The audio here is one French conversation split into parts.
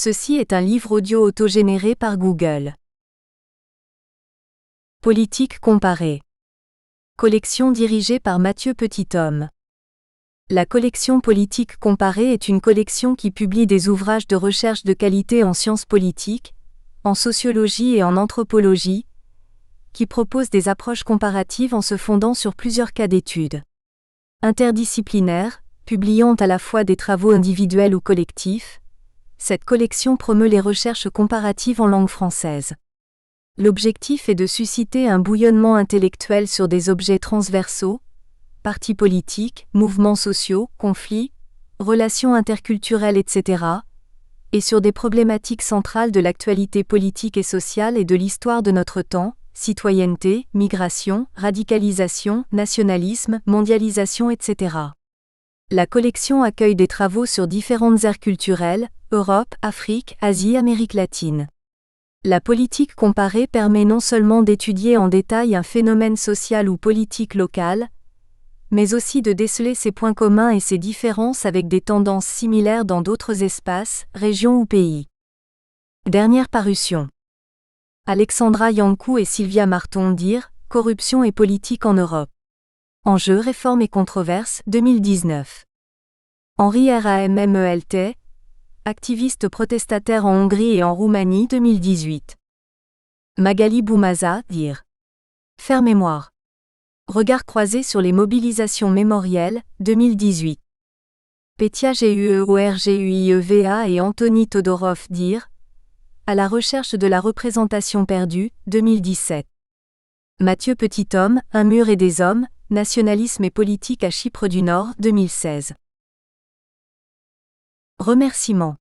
Ceci est un livre audio autogénéré par Google. Politique comparée. Collection dirigée par Mathieu Petithomme. La collection Politique comparée est une collection qui publie des ouvrages de recherche de qualité en sciences politiques, en sociologie et en anthropologie, qui propose des approches comparatives en se fondant sur plusieurs cas d'études. Interdisciplinaire, publiant à la fois des travaux individuels ou collectifs, cette collection promeut les recherches comparatives en langue française. L'objectif est de susciter un bouillonnement intellectuel sur des objets transversaux, partis politiques, mouvements sociaux, conflits, relations interculturelles, etc., et sur des problématiques centrales de l'actualité politique et sociale et de l'histoire de notre temps, citoyenneté, migration, radicalisation, nationalisme, mondialisation, etc. La collection accueille des travaux sur différentes aires culturelles, Europe, Afrique, Asie, Amérique latine. La politique comparée permet non seulement d'étudier en détail un phénomène social ou politique local, mais aussi de déceler ses points communs et ses différences avec des tendances similaires dans d'autres espaces, régions ou pays. Dernière parution. Alexandra Yankou et Sylvia Marton dire « Corruption et politique en Europe. Enjeux, réformes et controverses, 2019. Henri Rammelt, activiste protestataire en Hongrie et en Roumanie, 2018. Magali Boumaza, dire « Faire mémoire. Regard croisé sur les mobilisations mémorielles, 2018. Petia Georguieva et Anthony Todorov, dire « À la recherche de la représentation perdue, 2017. Mathieu Petithomme, Un mur et des hommes, nationalisme et politique à Chypre du Nord, 2016. Remerciements.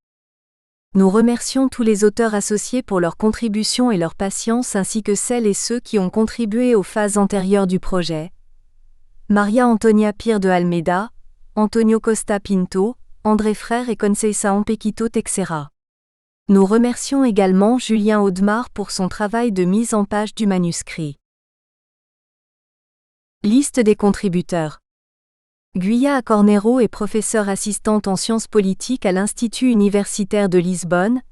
Nous remercions tous les auteurs associés pour leur contribution et leur patience ainsi que celles et ceux qui ont contribué aux phases antérieures du projet. Maria Antonia Pire de Almeida, Antonio Costa Pinto, André Frère et Conceição Ampekito Texera. Nous remercions également Julien Audemars pour son travail de mise en page du manuscrit. Liste des contributeurs. Guia Acornero est professeure assistante en sciences politiques à l'Institut universitaire de Lisbonne,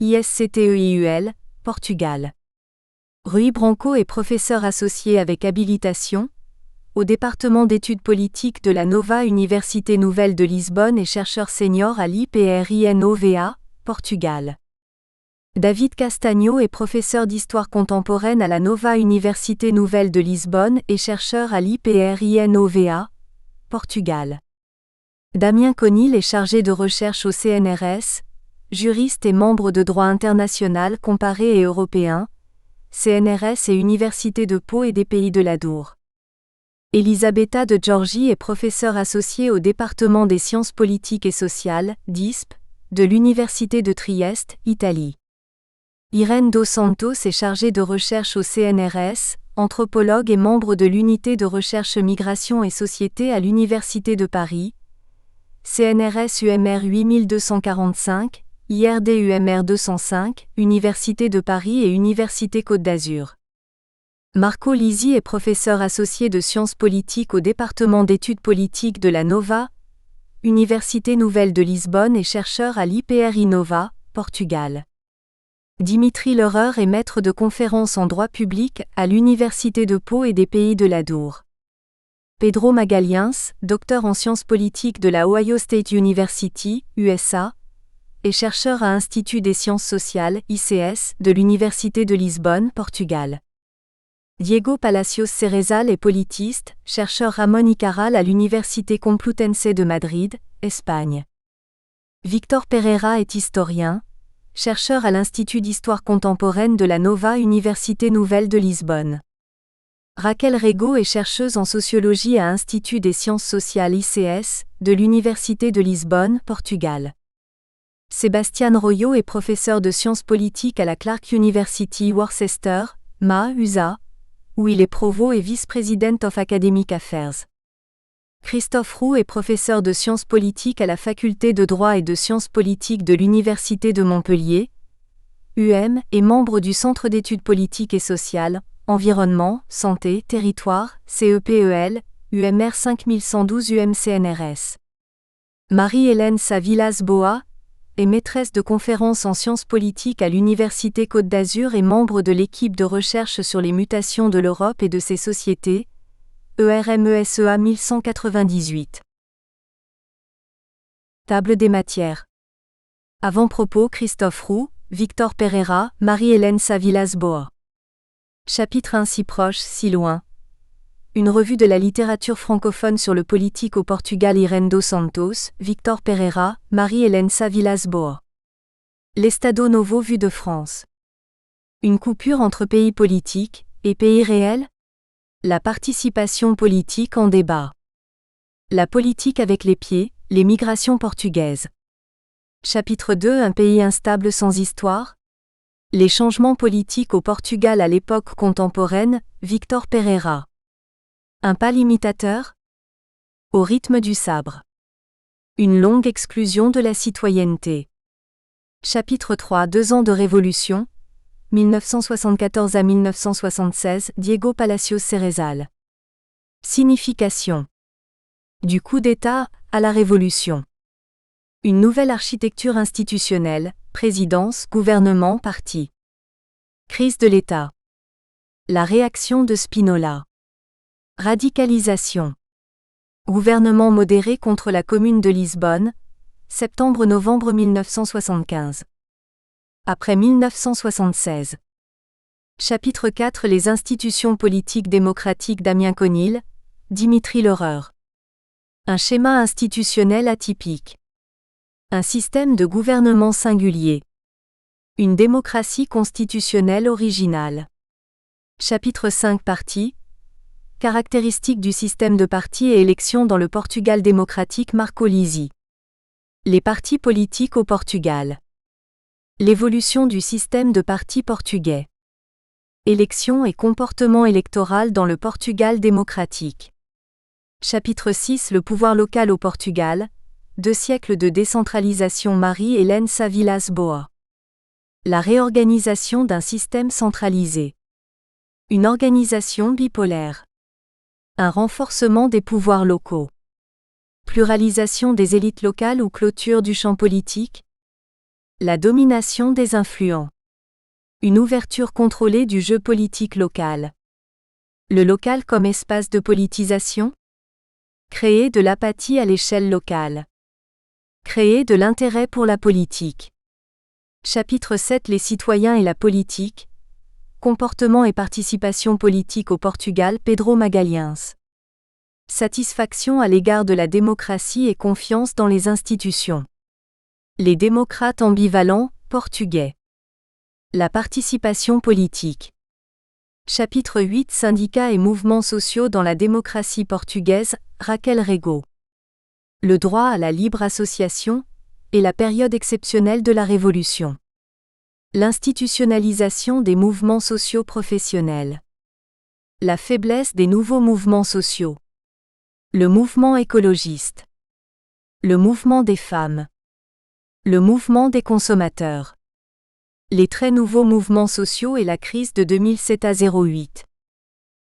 ISCTEIUL, Portugal. Rui Branco est professeur associé avec habilitation, au département d'études politiques de la Nova Université Nouvelle de Lisbonne et chercheur senior à l'IPRINOVA, Portugal. David Castagno est professeur d'histoire contemporaine à la Nova Université Nouvelle de Lisbonne et chercheur à l'IPRINOVA, Portugal. Damien Conil est chargé de recherche au CNRS, juriste et membre de droit international comparé et européen, CNRS et Université de Pau et des Pays de l'Adour. Elisabetta de Giorgi est professeure associée au département des sciences politiques et sociales, DISP, de l'Université de Trieste, Italie. Irène Dos Santos est chargée de recherche au CNRS, anthropologue et membre de l'unité de recherche migration et société à l'Université de Paris, CNRS UMR 8245, IRD UMR 205, Université de Paris et Université Côte d'Azur. Marco Lisi est professeur associé de sciences politiques au département d'études politiques de la Nova, Université Nouvelle de Lisbonne et chercheur à l'IPRINOVA, Portugal. Dimitri Lehrer est maître de conférences en droit public à l'Université de Pau et des Pays de l'Adour. Pedro Magalhães, docteur en sciences politiques de la Ohio State University, USA, et chercheur à Institut des sciences sociales, ICS, de l'Université de Lisbonne, Portugal. Diego Palacios Cerezal est politiste, chercheur Ramón y Cajal à l'Université Complutense de Madrid, Espagne. Victor Pereira est historien, chercheur à l'Institut d'histoire contemporaine de la Nova Université Nouvelle de Lisbonne. Raquel Rego est chercheuse en sociologie à Institut des sciences sociales ICS, de l'Université de Lisbonne, Portugal. Sébastien Royo est professeur de sciences politiques à la Clark University Worcester, USA, où il est provost et vice-president of Academic Affairs. Christophe Roux est professeur de sciences politiques à la faculté de droit et de sciences politiques de l'Université de Montpellier, et membre du Centre d'études politiques et sociales, environnement, santé, territoire, CEPEL, UMR 5112 UMCNRS. Marie-Hélène Savillas-Boa, est maîtresse de conférences en sciences politiques à l'Université Côte d'Azur et membre de l'équipe de recherche sur les mutations de l'Europe et de ses sociétés, ERMESEA 1198. Table des matières. Avant-propos Christophe Roux, Victor Pereira, Marie-Hélène Savilas-Boa. Chapitre 1 Si proche, si loin. Une revue de la littérature francophone sur le politique au Portugal. Irene dos Santos, Victor Pereira, Marie-Hélène Savilas-Boa. L'Estado Novo vu de France. Une coupure entre pays politiques et pays réels? La participation politique en débat. La politique avec les pieds, les migrations portugaises. Chapitre 2 Un pays instable sans histoire? Les changements politiques au Portugal à l'époque contemporaine, Victor Pereira. Un pas limitateur? Au rythme du sabre. Une longue exclusion de la citoyenneté. Chapitre 3 2 ans de révolution, 1974 à 1976, Diego Palacios Cerezal. Signification. Du coup d'État à la révolution. Une nouvelle architecture institutionnelle, présidence, gouvernement, parti. Crise de l'État. La réaction de Spinola. Radicalisation. Gouvernement modéré contre la Commune de Lisbonne, septembre-novembre 1975. Après 1976. Chapitre 4 Les institutions politiques démocratiques. Damien Conil, Dimitri Lehrer. Un schéma institutionnel atypique. Un système de gouvernement singulier. Une démocratie constitutionnelle originale. Chapitre 5 Partis. Caractéristiques du système de partis et élections dans le Portugal démocratique. Marco Lisi. Les partis politiques au Portugal. L'évolution du système de partis portugais. Élections et comportement électoral dans le Portugal démocratique. Chapitre 6 Le pouvoir local au Portugal. 2 siècles de décentralisation. Marie-Hélène Savilas-Boa. La réorganisation d'un système centralisé. Une organisation bipolaire. Un renforcement des pouvoirs locaux. Pluralisation des élites locales ou clôture du champ politique. La domination des influents. Une ouverture contrôlée du jeu politique local. Le local comme espace de politisation. Créer de l'apathie à l'échelle locale. Créer de l'intérêt pour la politique. Chapitre 7 Les citoyens et la politique. Comportement et participation politique au Portugal. Pedro Magalhães. Satisfaction à l'égard de la démocratie et confiance dans les institutions. Les démocrates ambivalents, portugais. La participation politique. Chapitre 8 Syndicats et mouvements sociaux dans la démocratie portugaise. Raquel Rego. Le droit à la libre association et la période exceptionnelle de la Révolution. L'institutionnalisation des mouvements sociaux professionnels. La faiblesse des nouveaux mouvements sociaux. Le mouvement écologiste. Le mouvement des femmes. Le mouvement des consommateurs. Les très nouveaux mouvements sociaux et la crise de 2007 à 08.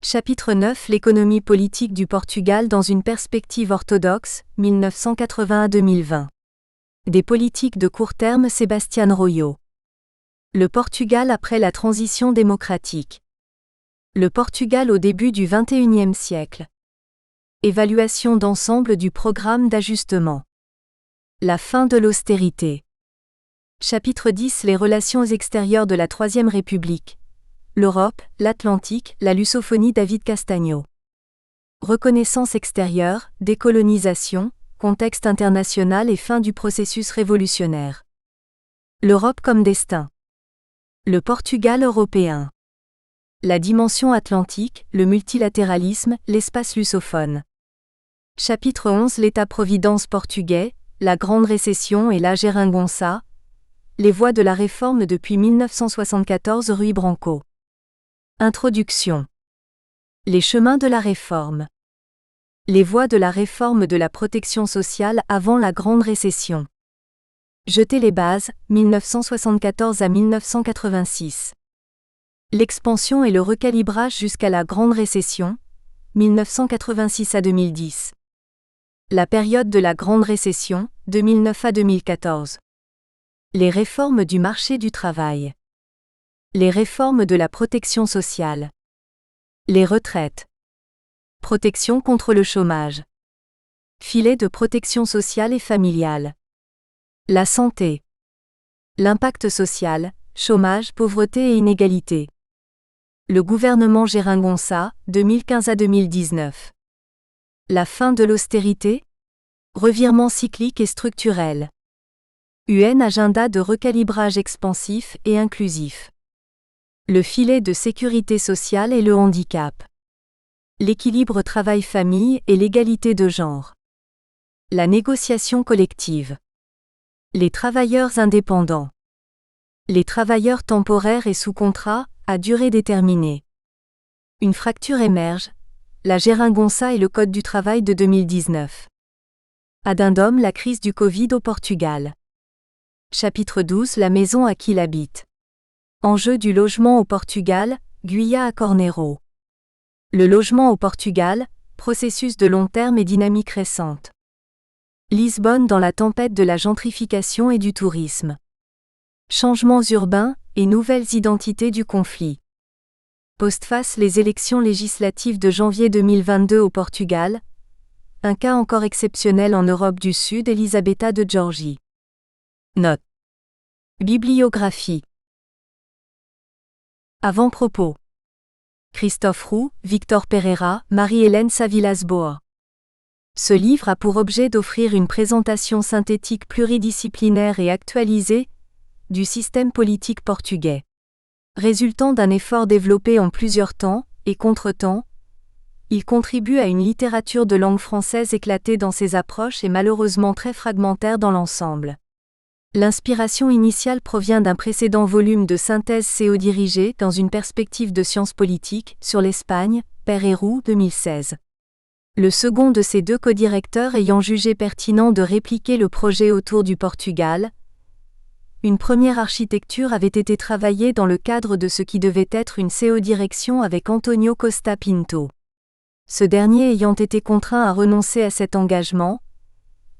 Chapitre 9 L'économie politique du Portugal dans une perspective orthodoxe, 1980 à 2020. Des politiques de court terme. Sébastien Royo. Le Portugal après la transition démocratique. Le Portugal au début du XXIe siècle. Évaluation d'ensemble du programme d'ajustement. La fin de l'austérité. Chapitre 10 Les relations extérieures de la Troisième République. L'Europe, l'Atlantique, la lusophonie. David Castagno. Reconnaissance extérieure, décolonisation, contexte international et fin du processus révolutionnaire. L'Europe comme destin. Le Portugal européen. La dimension atlantique, le multilatéralisme, l'espace lusophone. Chapitre 11 L'État-providence portugais, la Grande Récession et la Geringonça. Les voies de la réforme depuis 1974. Rui Branco. Introduction. Les chemins de la réforme. Les voies de la réforme de la protection sociale avant la Grande Récession. Jeter les bases, 1974 à 1986. L'expansion et le recalibrage jusqu'à la Grande Récession, 1986 à 2010. La période de la Grande Récession, 2009 à 2014. Les réformes du marché du travail. Les réformes de la protection sociale. Les retraites. Protection contre le chômage. Filet de protection sociale et familiale. La santé. L'impact social, chômage, pauvreté et inégalité. Le gouvernement Geringonça, 2015 à 2019. La fin de l'austérité. Revirement cyclique et structurel. UN agenda de recalibrage expansif et inclusif. Le filet de sécurité sociale et le handicap. L'équilibre travail-famille et l'égalité de genre. La négociation collective. Les travailleurs indépendants. Les travailleurs temporaires et sous contrat, à durée déterminée. Une fracture émerge, la Geringonça et le Code du travail de 2019. Addendum, la crise du Covid au Portugal. Chapitre 12, la maison à qui l'habite. Enjeu du logement au Portugal, Guia à Corneiro. Le logement au Portugal, processus de long terme et dynamique récente. Lisbonne dans la tempête de la gentrification et du tourisme. Changements urbains et nouvelles identités du conflit. Postface les élections législatives de janvier 2022 au Portugal. Un cas encore exceptionnel en Europe du Sud, Elisabetta de Giorgi. Note. Bibliographie. Avant-propos. Christophe Roux, Victor Pereira, Marie-Hélène Savilas-Boa. Ce livre a pour objet d'offrir une présentation synthétique pluridisciplinaire et actualisée du système politique portugais. Résultant d'un effort développé en plusieurs temps et contre-temps, il contribue à une littérature de langue française éclatée dans ses approches et malheureusement très fragmentaire dans l'ensemble. L'inspiration initiale provient d'un précédent volume de synthèse CO-dirigée dans une perspective de sciences politiques sur l'Espagne, Père et Roux, 2016. Le second de ces deux codirecteurs ayant jugé pertinent de répliquer le projet autour du Portugal. Une première architecture avait été travaillée dans le cadre de ce qui devait être une CO-direction avec Antonio Costa Pinto. Ce dernier ayant été contraint à renoncer à cet engagement,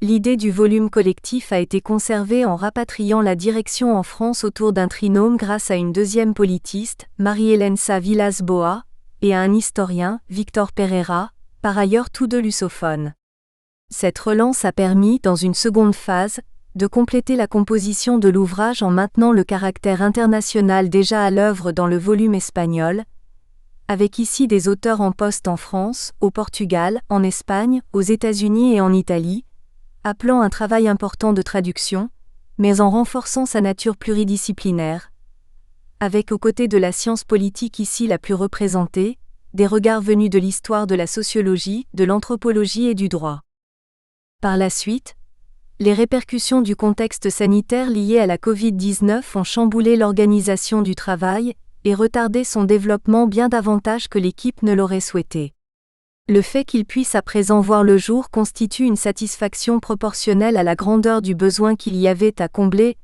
l'idée du volume collectif a été conservée en rapatriant la direction en France autour d'un trinôme grâce à une deuxième politiste, Marie-Hélène Savilas-Boa, et à un historien, Victor Pereira, par ailleurs tous deux lusophones. Cette relance a permis, dans une seconde phase, de compléter la composition de l'ouvrage en maintenant le caractère international déjà à l'œuvre dans le volume espagnol, avec ici des auteurs en poste en France, au Portugal, en Espagne, aux États-Unis et en Italie, appelant un travail important de traduction, mais en renforçant sa nature pluridisciplinaire, avec aux côtés de la science politique ici la plus représentée, des regards venus de l'histoire de la sociologie, de l'anthropologie et du droit. Par la suite, les répercussions du contexte sanitaire lié à la Covid-19 ont chamboulé l'organisation du travail et retardé son développement bien davantage que l'équipe ne l'aurait souhaité. Le fait qu'il puisse à présent voir le jour constitue une satisfaction proportionnelle à la grandeur du besoin qu'il y avait à combler,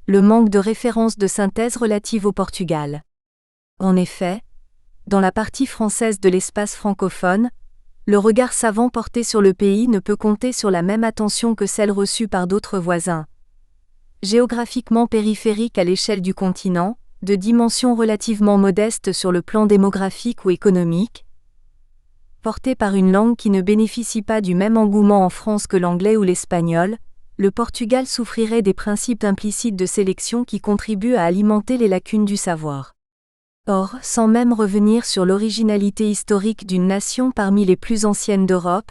le manque de références de synthèse relatives au Portugal. En effet, dans la partie française de l'espace francophone, le regard savant porté sur le pays ne peut compter sur la même attention que celle reçue par d'autres voisins. Géographiquement périphériques à l'échelle du continent, de dimensions relativement modestes sur le plan démographique ou économique, porté par une langue qui ne bénéficie pas du même engouement en France que l'anglais ou l'espagnol, le Portugal souffrirait des principes implicites de sélection qui contribuent à alimenter les lacunes du savoir. Or, sans même revenir sur l'originalité historique d'une nation parmi les plus anciennes d'Europe,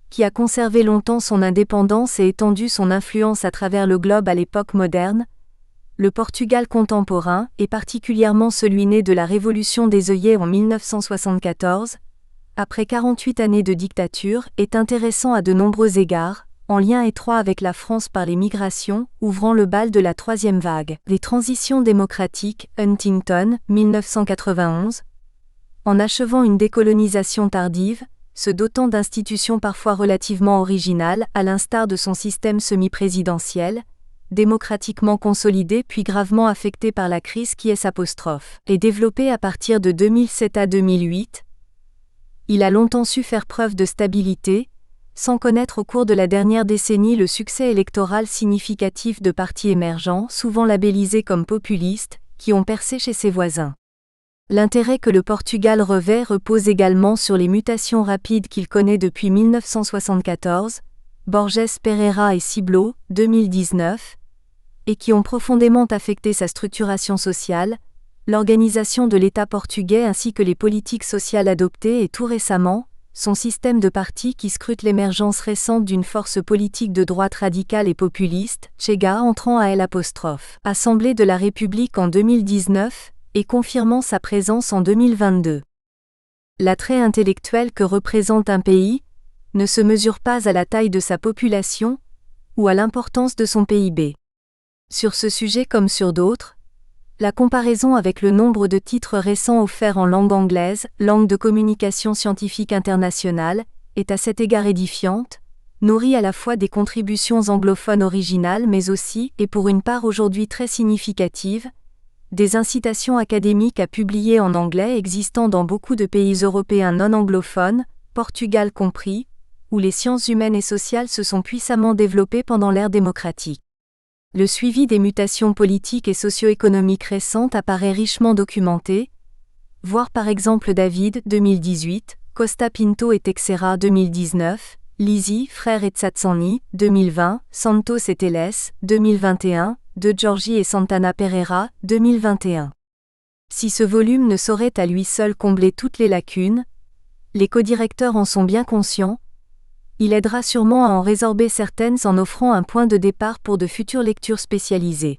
qui a conservé longtemps son indépendance et étendu son influence à travers le globe à l'époque moderne, le Portugal contemporain, et particulièrement celui né de la Révolution des œillets en 1974, après 48 années de dictature, est intéressant à de nombreux égards, en lien étroit avec la France par les migrations, ouvrant le bal de la troisième vague. Les transitions démocratiques, Huntington, 1991. En achevant une décolonisation tardive, se dotant d'institutions parfois relativement originales, à l'instar de son système semi-présidentiel, démocratiquement consolidé puis gravement affecté par la crise qui est s'apostrophe, et développé à partir de 2007 à 2008, il a longtemps su faire preuve de stabilité, sans connaître au cours de la dernière décennie le succès électoral significatif de partis émergents, souvent labellisés comme populistes, qui ont percé chez ses voisins. L'intérêt que le Portugal revêt repose également sur les mutations rapides qu'il connaît depuis 1974, Borges Pereira et Ciblo, 2019, et qui ont profondément affecté sa structuration sociale, l'organisation de l'État portugais ainsi que les politiques sociales adoptées et tout récemment, son système de partis qui scrute l'émergence récente d'une force politique de droite radicale et populiste, Chega entrant à l'Assemblée de la République en 2019, et confirmant sa présence en 2022. L'attrait intellectuel que représente un pays ne se mesure pas à la taille de sa population ou à l'importance de son PIB. Sur ce sujet comme sur d'autres, la comparaison avec le nombre de titres récents offerts en langue anglaise, langue de communication scientifique internationale, est à cet égard édifiante, nourrie à la fois des contributions anglophones originales mais aussi, et pour une part aujourd'hui très significative, des incitations académiques à publier en anglais existant dans beaucoup de pays européens non anglophones, Portugal compris, où les sciences humaines et sociales se sont puissamment développées pendant l'ère démocratique. Le suivi des mutations politiques et socio-économiques récentes apparaît richement documenté, voir par exemple David, 2018, Costa Pinto et Teixeira, 2019, Lisi, Frère et Tsatsani, 2020, Santos et Teles, 2021, De Giorgi et Santana Pereira, 2021. Si ce volume ne saurait à lui seul combler toutes les lacunes, les codirecteurs en sont bien conscients, il aidera sûrement à en résorber certaines en offrant un point de départ pour de futures lectures spécialisées.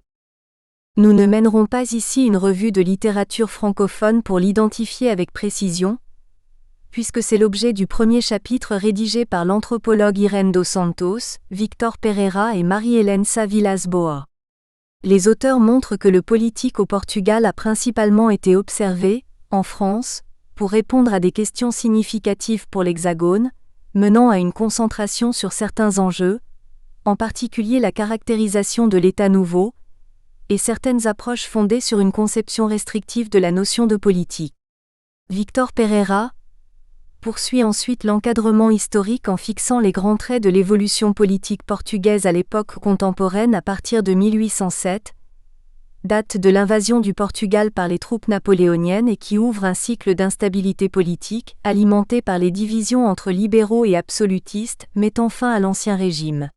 Nous ne mènerons pas ici une revue de littérature francophone pour l'identifier avec précision, puisque c'est l'objet du premier chapitre rédigé par l'anthropologue Irene dos Santos, Victor Pereira et Marie-Hélène Sá Vilas-Boas. Les auteurs montrent que le politique au Portugal a principalement été observé, en France, pour répondre à des questions significatives pour l'Hexagone, menant à une concentration sur certains enjeux, en particulier la caractérisation de l'État nouveau, et certaines approches fondées sur une conception restrictive de la notion de politique. Victor Pereira poursuit ensuite l'encadrement historique en fixant les grands traits de l'évolution politique portugaise à l'époque contemporaine à partir de 1807, date de l'invasion du Portugal par les troupes napoléoniennes et qui ouvre un cycle d'instabilité politique, alimenté par les divisions entre libéraux et absolutistes, mettant fin à l'Ancien Régime.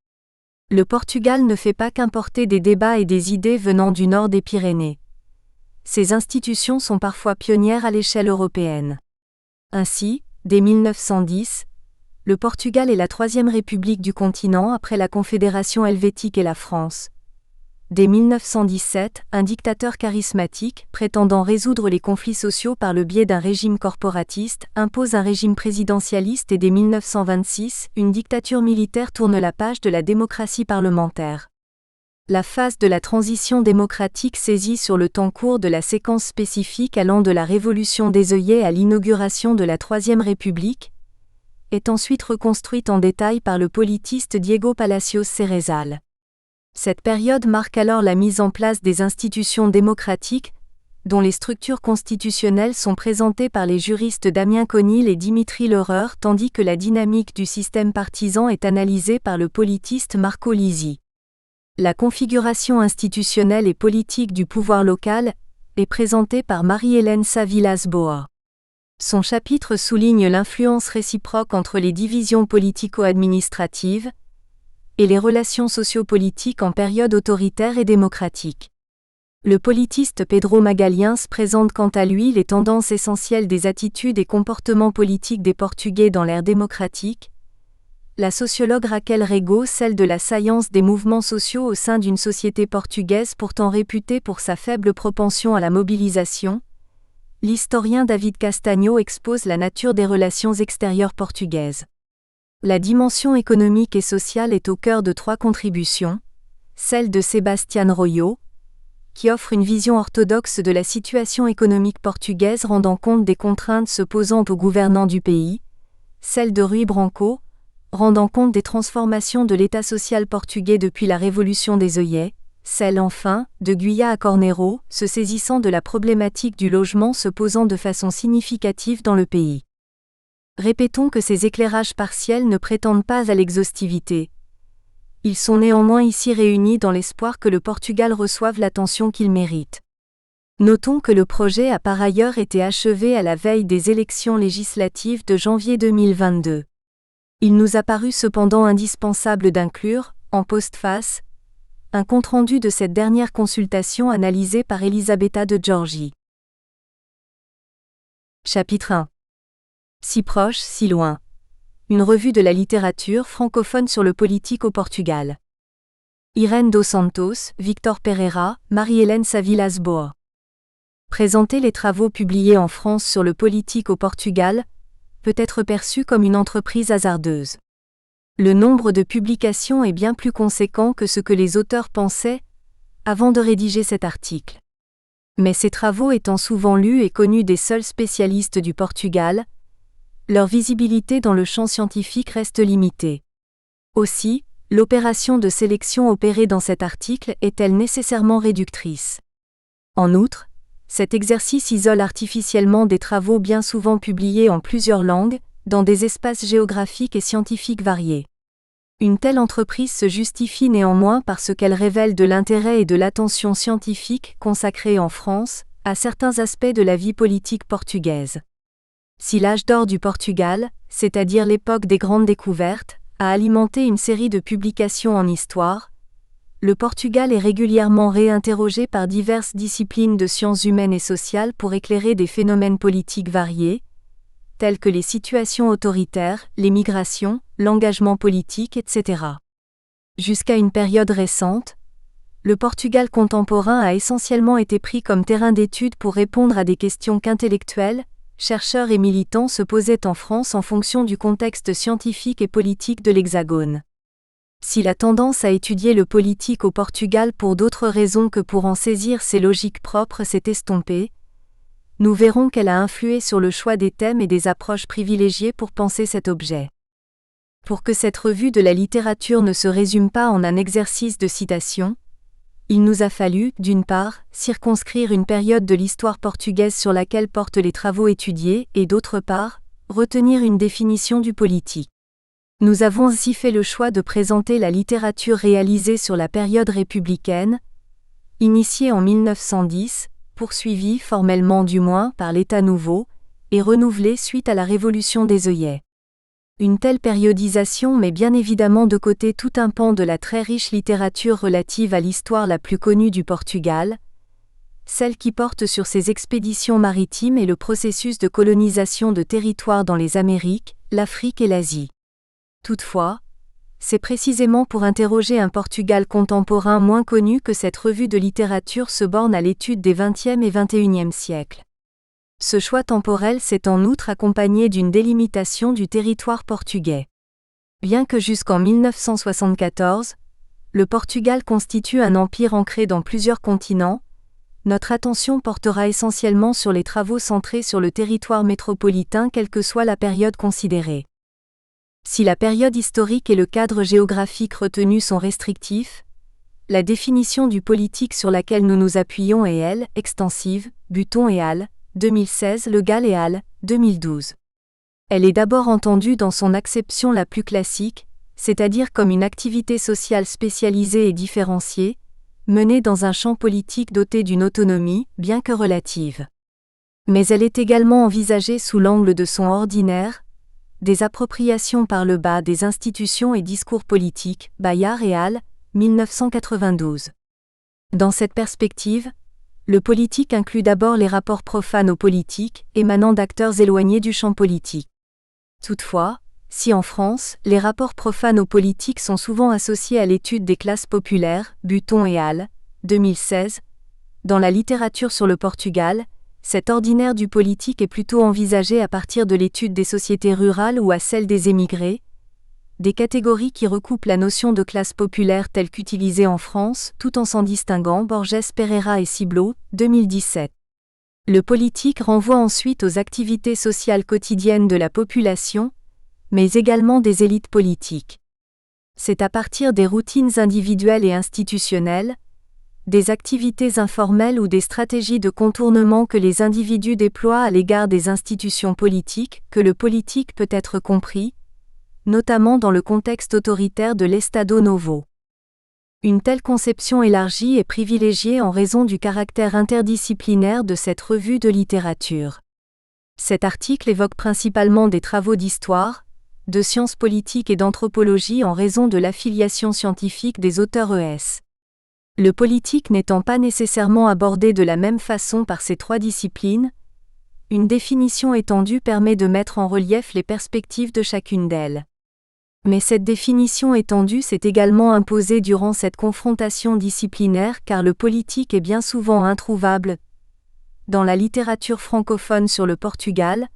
Le Portugal ne fait pas qu'importer des débats et des idées venant du nord des Pyrénées. Ses institutions sont parfois pionnières à l'échelle européenne. Ainsi, dès 1910, le Portugal est la troisième république du continent après la Confédération helvétique et la France. Dès 1917, un dictateur charismatique, prétendant résoudre les conflits sociaux par le biais d'un régime corporatiste, impose un régime présidentialiste et dès 1926, une dictature militaire tourne la page de la démocratie parlementaire. La phase de la transition démocratique saisie sur le temps court de la séquence spécifique allant de la Révolution des œillets à l'inauguration de la Troisième République, est ensuite reconstruite en détail par le politiste Diego Palacios Cerezal. Cette période marque alors la mise en place des institutions démocratiques, dont les structures constitutionnelles sont présentées par les juristes Damien Conil et Dimitri Lehrer, tandis que la dynamique du système partisan est analysée par le politiste Marco Lisi. La configuration institutionnelle et politique du pouvoir local est présentée par Marie-Hélène Sá Vilas-Boas. Son chapitre souligne l'influence réciproque entre les divisions politico-administratives et les relations sociopolitiques en période autoritaire et démocratique. Le politiste Pedro Magalhães présente quant à lui les tendances essentielles des attitudes et comportements politiques des Portugais dans l'ère démocratique, la sociologue Raquel Rego celle de la science des mouvements sociaux au sein d'une société portugaise pourtant réputée pour sa faible propension à la mobilisation. L'historien David Castanho expose la nature des relations extérieures portugaises. La dimension économique et sociale est au cœur de trois contributions, celle de Sebastián Royo, qui offre une vision orthodoxe de la situation économique portugaise rendant compte des contraintes se posant aux gouvernants du pays, celle de Rui Branco, rendant compte des transformations de l'état social portugais depuis la Révolution des œillets, celle enfin, de Guia Acornero, se saisissant de la problématique du logement se posant de façon significative dans le pays. Répétons que ces éclairages partiels ne prétendent pas à l'exhaustivité. Ils sont néanmoins ici réunis dans l'espoir que le Portugal reçoive l'attention qu'il mérite. Notons que le projet a par ailleurs été achevé à la veille des élections législatives de janvier 2022. Il nous a paru cependant indispensable d'inclure, en postface, un compte-rendu de cette dernière consultation analysée par Elisabetta de Giorgi. Chapitre 1. Si proche, si loin. Une revue de la littérature francophone sur le politique au Portugal. Irene dos Santos, Victor Pereira, Marie-Hélène Savilas-Boa. Présenter les travaux publiés en France sur le politique au Portugal peut être perçu comme une entreprise hasardeuse. Le nombre de publications est bien plus conséquent que ce que les auteurs pensaient avant de rédiger cet article. Mais ces travaux étant souvent lus et connus des seuls spécialistes du Portugal, leur visibilité dans le champ scientifique reste limitée. Aussi, l'opération de sélection opérée dans cet article est-elle nécessairement réductrice. En outre, cet exercice isole artificiellement des travaux bien souvent publiés en plusieurs langues, dans des espaces géographiques et scientifiques variés. Une telle entreprise se justifie néanmoins parce qu'elle révèle de l'intérêt et de l'attention scientifique consacrée en France à certains aspects de la vie politique portugaise. Si l'âge d'or du Portugal, c'est-à-dire l'époque des grandes découvertes, a alimenté une série de publications en histoire, le Portugal est régulièrement réinterrogé par diverses disciplines de sciences humaines et sociales pour éclairer des phénomènes politiques variés, tels que les situations autoritaires, les migrations, l'engagement politique, etc. Jusqu'à une période récente, le Portugal contemporain a essentiellement été pris comme terrain d'étude pour répondre à des questions qu'intellectuels, chercheurs et militants se posaient en France en fonction du contexte scientifique et politique de l'Hexagone. Si la tendance à étudier le politique au Portugal pour d'autres raisons que pour en saisir ses logiques propres s'est estompée, nous verrons qu'elle a influé sur le choix des thèmes et des approches privilégiées pour penser cet objet. Pour que cette revue de la littérature ne se résume pas en un exercice de citation, il nous a fallu, d'une part, circonscrire une période de l'histoire portugaise sur laquelle portent les travaux étudiés et d'autre part, retenir une définition du politique. Nous avons ainsi fait le choix de présenter la littérature réalisée sur la période républicaine, initiée en 1910, poursuivie formellement du moins par l'État nouveau, et renouvelée suite à la Révolution des œillets. Une telle périodisation met bien évidemment de côté tout un pan de la très riche littérature relative à l'histoire la plus connue du Portugal, celle qui porte sur ses expéditions maritimes et le processus de colonisation de territoires dans les Amériques, l'Afrique et l'Asie. Toutefois, c'est précisément pour interroger un Portugal contemporain moins connu que cette revue de littérature se borne à l'étude des XXe et XXIe siècles. Ce choix temporel s'est en outre accompagné d'une délimitation du territoire portugais. Bien que jusqu'en 1974, le Portugal constitue un empire ancré dans plusieurs continents, notre attention portera essentiellement sur les travaux centrés sur le territoire métropolitain quelle que soit la période considérée. Si la période historique et le cadre géographique retenu sont restrictifs, la définition du politique sur laquelle nous nous appuyons est, elle, extensive, Buton et al. 2016, Le Gall et al. 2012. Elle est d'abord entendue dans son acception la plus classique, c'est-à-dire comme une activité sociale spécialisée et différenciée, menée dans un champ politique doté d'une autonomie, bien que relative. Mais elle est également envisagée sous l'angle de son ordinaire, des appropriations par le bas des institutions et discours politiques, Bayard et al. 1992. Dans cette perspective, le politique inclut d'abord les rapports profanes aux politiques, émanant d'acteurs éloignés du champ politique. Toutefois, si en France, les rapports profanes aux politiques sont souvent associés à l'étude des classes populaires, Buton et al. 2016, dans la littérature sur le Portugal, cet ordinaire du politique est plutôt envisagé à partir de l'étude des sociétés rurales ou à celle des émigrés, des catégories qui recoupent la notion de classe populaire telle qu'utilisée en France, tout en s'en distinguant, Borges, Pereira et Ciblot, 2017. Le politique renvoie ensuite aux activités sociales quotidiennes de la population, mais également des élites politiques. C'est à partir des routines individuelles et institutionnelles, des activités informelles ou des stratégies de contournement que les individus déploient à l'égard des institutions politiques, que le politique peut être compris, notamment dans le contexte autoritaire de l'Estado Novo. Une telle conception élargie est privilégiée en raison du caractère interdisciplinaire de cette revue de littérature. Cet article évoque principalement des travaux d'histoire, de sciences politiques et d'anthropologie en raison de l'affiliation scientifique des auteurs ES. Le politique n'étant pas nécessairement abordé de la même façon par ces trois disciplines, une définition étendue permet de mettre en relief les perspectives de chacune d'elles. Mais cette définition étendue s'est également imposée durant cette confrontation disciplinaire car le politique est bien souvent introuvable dans la littérature francophone sur le Portugal,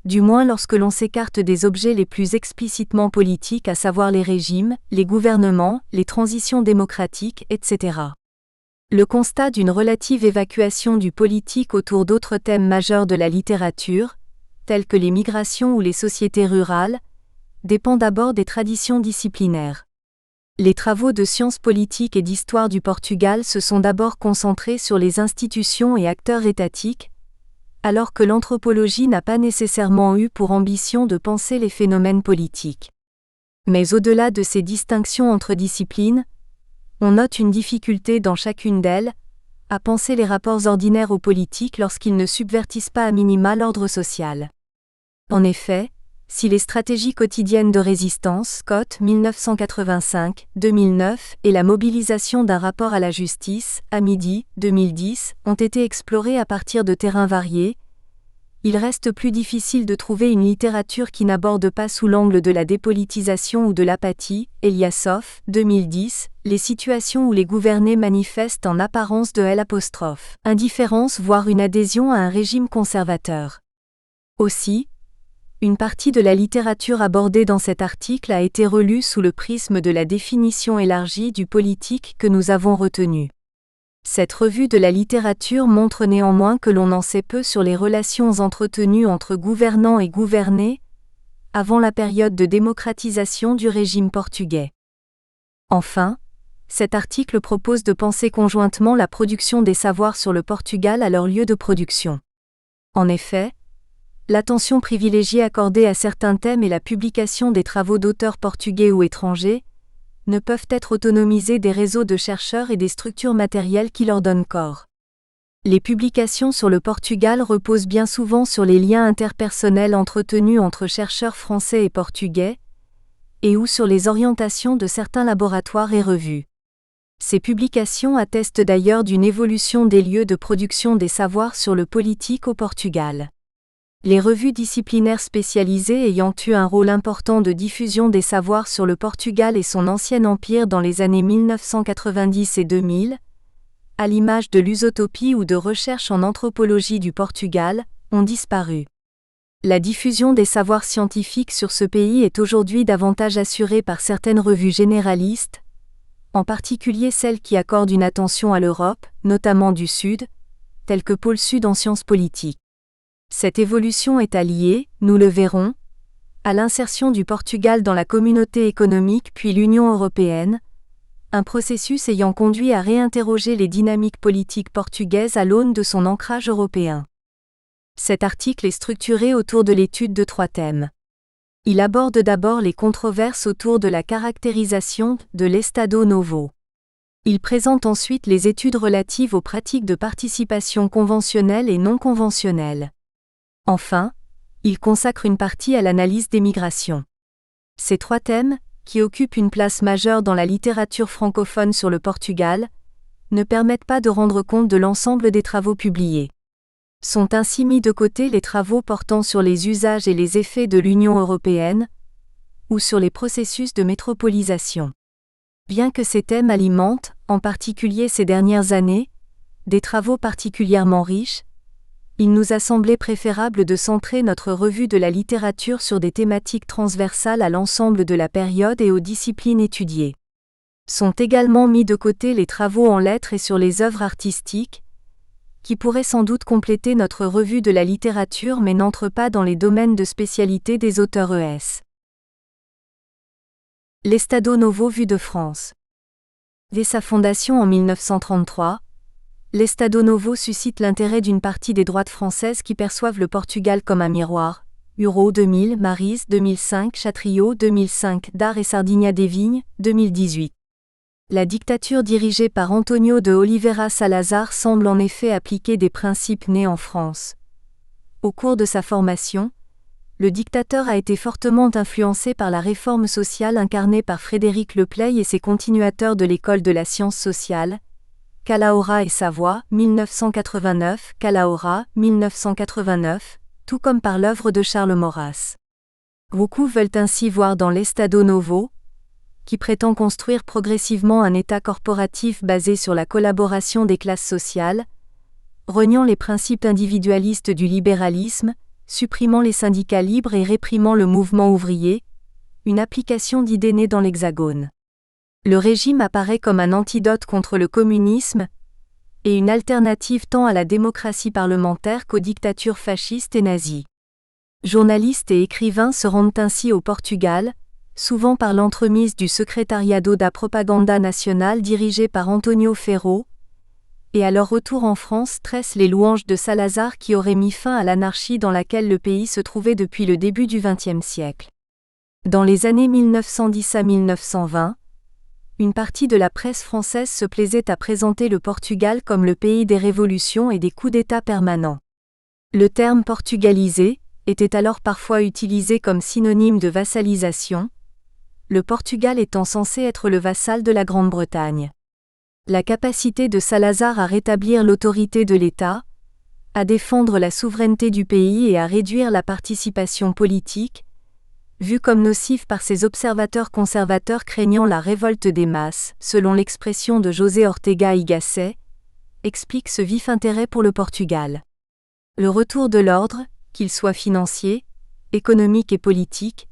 du moins lorsque l'on s'écarte des objets les plus explicitement politiques, à savoir les régimes, les gouvernements, les transitions démocratiques, etc. Le constat d'une relative évacuation du politique autour d'autres thèmes majeurs de la littérature, tels que les migrations ou les sociétés rurales, dépend d'abord des traditions disciplinaires. Les travaux de sciences politiques et d'histoire du Portugal se sont d'abord concentrés sur les institutions et acteurs étatiques, alors que l'anthropologie n'a pas nécessairement eu pour ambition de penser les phénomènes politiques. Mais au-delà de ces distinctions entre disciplines, on note une difficulté dans chacune d'elles, à penser les rapports ordinaires aux politiques lorsqu'ils ne subvertissent pas à minima l'ordre social. En effet, si les stratégies quotidiennes de résistance, Scott 1985-2009, et la mobilisation d'un rapport à la justice, Hamidi 2010, ont été explorées à partir de terrains variés, il reste plus difficile de trouver une littérature qui n'aborde pas sous l'angle de la dépolitisation ou de l'apathie, Eliassoff 2010, les situations où les gouvernés manifestent en apparence de indifférence voire une adhésion à un régime conservateur. Aussi, une partie de la littérature abordée dans cet article a été relue sous le prisme de la définition élargie du politique que nous avons retenue. Cette revue de la littérature montre néanmoins que l'on en sait peu sur les relations entretenues entre gouvernants et gouvernés, avant la période de démocratisation du régime portugais. Enfin, cet article propose de penser conjointement la production des savoirs sur le Portugal à leur lieu de production. En effet, l'attention privilégiée accordée à certains thèmes et la publication des travaux d'auteurs portugais ou étrangers ne peuvent être autonomisés des réseaux de chercheurs et des structures matérielles qui leur donnent corps. Les publications sur le Portugal reposent bien souvent sur les liens interpersonnels entretenus entre chercheurs français et portugais, et ou sur les orientations de certains laboratoires et revues. Ces publications attestent d'ailleurs d'une évolution des lieux de production des savoirs sur le politique au Portugal. Les revues disciplinaires spécialisées ayant eu un rôle important de diffusion des savoirs sur le Portugal et son ancien empire dans les années 1990 et 2000, à l'image de l'Usotopie ou de Recherche en anthropologie du Portugal, ont disparu. La diffusion des savoirs scientifiques sur ce pays est aujourd'hui davantage assurée par certaines revues généralistes, en particulier celles qui accordent une attention à l'Europe, notamment du Sud, telles que Pôle Sud en sciences politiques. Cette évolution est alliée, nous le verrons, à l'insertion du Portugal dans la communauté économique puis l'Union européenne, un processus ayant conduit à réinterroger les dynamiques politiques portugaises à l'aune de son ancrage européen. Cet article est structuré autour de l'étude de trois thèmes. Il aborde d'abord les controverses autour de la caractérisation de l'Estado Novo. Il présente ensuite les études relatives aux pratiques de participation conventionnelle et non conventionnelle. Enfin, il consacre une partie à l'analyse des migrations. Ces trois thèmes, qui occupent une place majeure dans la littérature francophone sur le Portugal, ne permettent pas de rendre compte de l'ensemble des travaux publiés. Sont ainsi mis de côté les travaux portant sur les usages et les effets de l'Union européenne, ou sur les processus de métropolisation. Bien que ces thèmes alimentent, en particulier ces dernières années, des travaux particulièrement riches, il nous a semblé préférable de centrer notre revue de la littérature sur des thématiques transversales à l'ensemble de la période et aux disciplines étudiées. Sont également mis de côté les travaux en lettres et sur les œuvres artistiques, qui pourraient sans doute compléter notre revue de la littérature mais n'entrent pas dans les domaines de spécialité des auteurs ES. L'Estado Novo vu de France. Dès sa fondation en 1933, l'Estado Novo suscite l'intérêt d'une partie des droites françaises qui perçoivent le Portugal comme un miroir. Huro 2000, Maris 2005, Chatriot 2005, Dar et Sardinha des Vignes 2018. La dictature dirigée par Antonio de Oliveira Salazar semble en effet appliquer des principes nés en France. Au cours de sa formation, le dictateur a été fortement influencé par la réforme sociale incarnée par Frédéric Lepley et ses continuateurs de l'école de la science sociale, Calahorra et Savoie, 1989, Calahorra, 1989, tout comme par l'œuvre de Charles Maurras. Beaucoup veulent ainsi voir dans l'Estado Novo, qui prétend construire progressivement un État corporatif basé sur la collaboration des classes sociales, reniant les principes individualistes du libéralisme, supprimant les syndicats libres et réprimant le mouvement ouvrier, une application d'idées nées dans l'Hexagone. Le régime apparaît comme un antidote contre le communisme et une alternative tant à la démocratie parlementaire qu'aux dictatures fascistes et nazies. Journalistes et écrivains se rendent ainsi au Portugal, souvent par l'entremise du Secretariado da Propaganda Nacional dirigé par Antonio Ferro, et à leur retour en France tressent les louanges de Salazar qui aurait mis fin à l'anarchie dans laquelle le pays se trouvait depuis le début du XXe siècle. Dans les années 1910 à 1920, une partie de la presse française se plaisait à présenter le Portugal comme le pays des révolutions et des coups d'État permanents. Le terme portugalisé était alors parfois utilisé comme synonyme de vassalisation, le Portugal étant censé être le vassal de la Grande-Bretagne. La capacité de Salazar à rétablir l'autorité de l'État, à défendre la souveraineté du pays et à réduire la participation politique, vue comme nocive par ses observateurs conservateurs craignant la révolte des masses, selon l'expression de José Ortega y Gasset, explique ce vif intérêt pour le Portugal. Le retour de l'ordre, qu'il soit financier, économique et politique,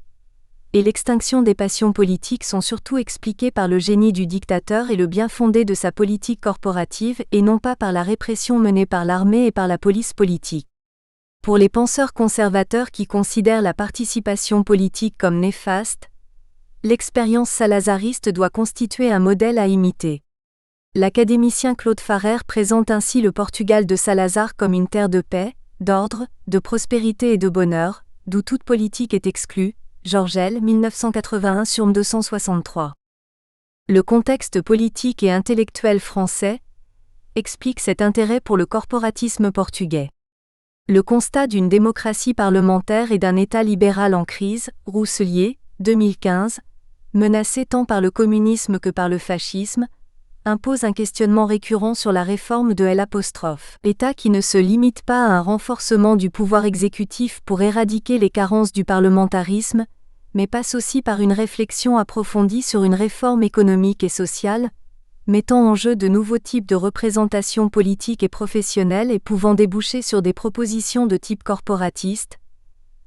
et l'extinction des passions politiques sont surtout expliquées par le génie du dictateur et le bien fondé de sa politique corporative et non pas par la répression menée par l'armée et par la police politique. Pour les penseurs conservateurs qui considèrent la participation politique comme néfaste, l'expérience salazariste doit constituer un modèle à imiter. L'académicien Claude Farrer présente ainsi le Portugal de Salazar comme une terre de paix, d'ordre, de prospérité et de bonheur, d'où toute politique est exclue. Georgel, 1981 sur 263. Le contexte politique et intellectuel français explique cet intérêt pour le corporatisme portugais. Le constat d'une démocratie parlementaire et d'un État libéral en crise, Rousselier, 2015, menacé tant par le communisme que par le fascisme, impose un questionnement récurrent sur la réforme de L', État qui ne se limite pas à un renforcement du pouvoir exécutif pour éradiquer les carences du parlementarisme, mais passe aussi par une réflexion approfondie sur une réforme économique et sociale, mettant en jeu de nouveaux types de représentation politique et professionnelle et pouvant déboucher sur des propositions de type corporatiste.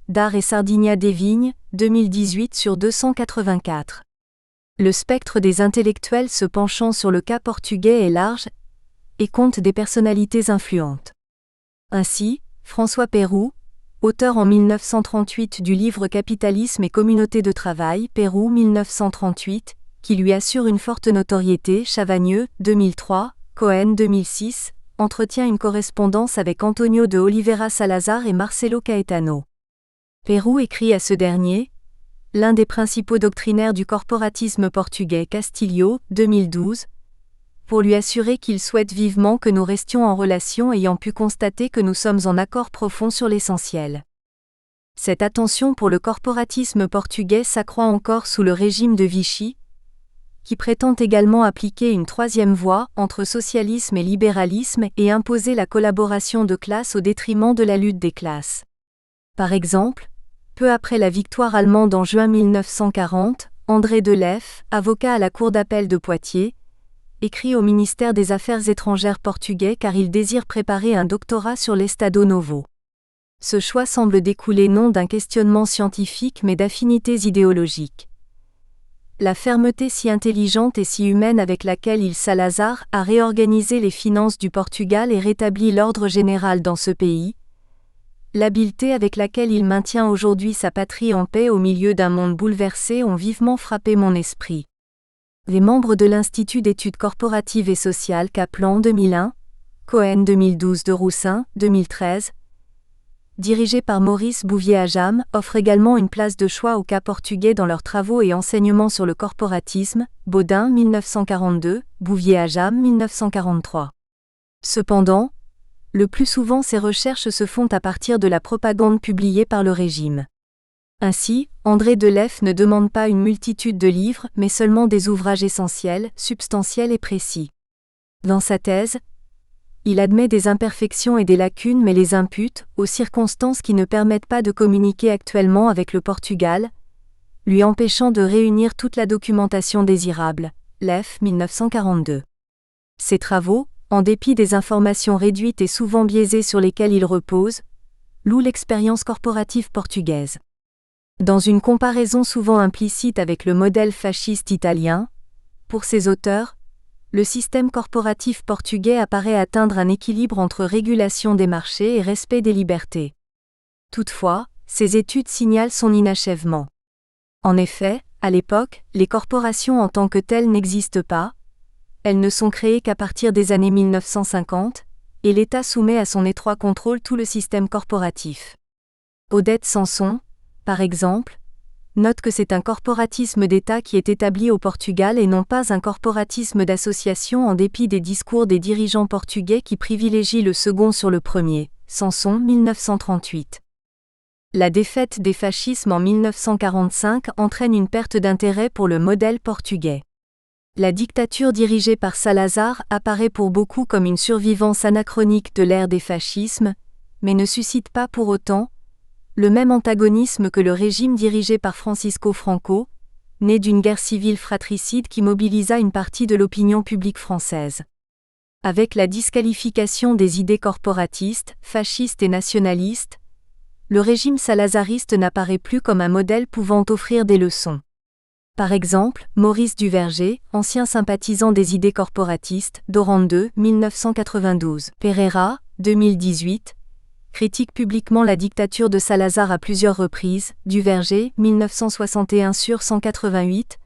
Dar et Sardinha des Vignes, 2018 sur 284. Le spectre des intellectuels se penchant sur le cas portugais est large et compte des personnalités influentes. Ainsi, François Pérou, auteur en 1938 du livre Capitalisme et communauté de travail, Pérou 1938, qui lui assure une forte notoriété, Chavagneux, 2003, Cohen 2006, entretient une correspondance avec Antonio de Oliveira Salazar et Marcelo Caetano. Pérou écrit à ce dernier, l'un des principaux doctrinaires du corporatisme portugais, Castilho, 2012, pour lui assurer qu'il souhaite vivement que nous restions en relation ayant pu constater que nous sommes en accord profond sur l'essentiel. Cette attention pour le corporatisme portugais s'accroît encore sous le régime de Vichy, qui prétend également appliquer une troisième voie entre socialisme et libéralisme et imposer la collaboration de classes au détriment de la lutte des classes. Par exemple, peu après la victoire allemande en juin 1940, André Delef, avocat à la Cour d'appel de Poitiers, écrit au ministère des Affaires étrangères portugais car il désire préparer un doctorat sur l'Estado Novo. Ce choix semble découler non d'un questionnement scientifique mais d'affinités idéologiques. La fermeté si intelligente et si humaine avec laquelle il Salazar a réorganisé les finances du Portugal et rétabli l'ordre général dans ce pays, l'habileté avec laquelle il maintient aujourd'hui sa patrie en paix au milieu d'un monde bouleversé ont vivement frappé mon esprit. Les membres de l'Institut d'études corporatives et sociales Kaplan 2001, Cohen 2012 de Roussin 2013, dirigé par Maurice Bouvier-Ajam, offre également une place de choix aux cas portugais dans leurs travaux et enseignements sur le corporatisme, Baudin 1942, Bouvier-Ajam 1943. Cependant, le plus souvent ces recherches se font à partir de la propagande publiée par le régime. Ainsi, André Delef ne demande pas une multitude de livres mais seulement des ouvrages essentiels, substantiels et précis. Dans sa thèse, il admet des imperfections et des lacunes mais les impute aux circonstances qui ne permettent pas de communiquer actuellement avec le Portugal, lui empêchant de réunir toute la documentation désirable. Lef 1942. Ses travaux, en dépit des informations réduites et souvent biaisées sur lesquelles ils reposent, louent l'expérience corporative portugaise. Dans une comparaison souvent implicite avec le modèle fasciste italien, pour ces auteurs, le système corporatif portugais apparaît atteindre un équilibre entre régulation des marchés et respect des libertés. Toutefois, ces études signalent son inachèvement. En effet, à l'époque, les corporations en tant que telles n'existent pas, elles ne sont créées qu'à partir des années 1950, et l'État soumet à son étroit contrôle tout le système corporatif. Odette Sanson, par exemple, note que c'est un corporatisme d'État qui est établi au Portugal et non pas un corporatisme d'association en dépit des discours des dirigeants portugais qui privilégient le second sur le premier. Sanson 1938. La défaite des fascismes en 1945 entraîne une perte d'intérêt pour le modèle portugais. La dictature dirigée par Salazar apparaît pour beaucoup comme une survivance anachronique de l'ère des fascismes, mais ne suscite pas pour autant le même antagonisme que le régime dirigé par Francisco Franco, né d'une guerre civile fratricide qui mobilisa une partie de l'opinion publique française. Avec la disqualification des idées corporatistes, fascistes et nationalistes, le régime salazariste n'apparaît plus comme un modèle pouvant offrir des leçons. Par exemple, Maurice Duverger, ancien sympathisant des idées corporatistes, Dorande 1992, Pereira, 2018, critique publiquement la dictature de Salazar à plusieurs reprises, Duverger, 1961 sur 188,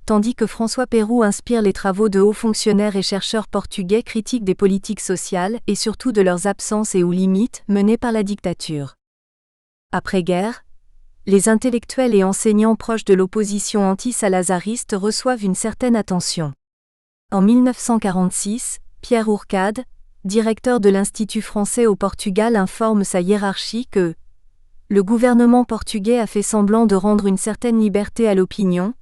tandis que François Pérou inspire les travaux de hauts fonctionnaires et chercheurs portugais critiques des politiques sociales et surtout de leurs absences et ou limites menées par la dictature. Après-guerre, les intellectuels et enseignants proches de l'opposition anti-salazariste reçoivent une certaine attention. En 1946, Pierre Ourcade, directeur de l'Institut français au Portugal, informe sa hiérarchie que le gouvernement portugais a fait semblant de rendre une certaine liberté à l'opinion,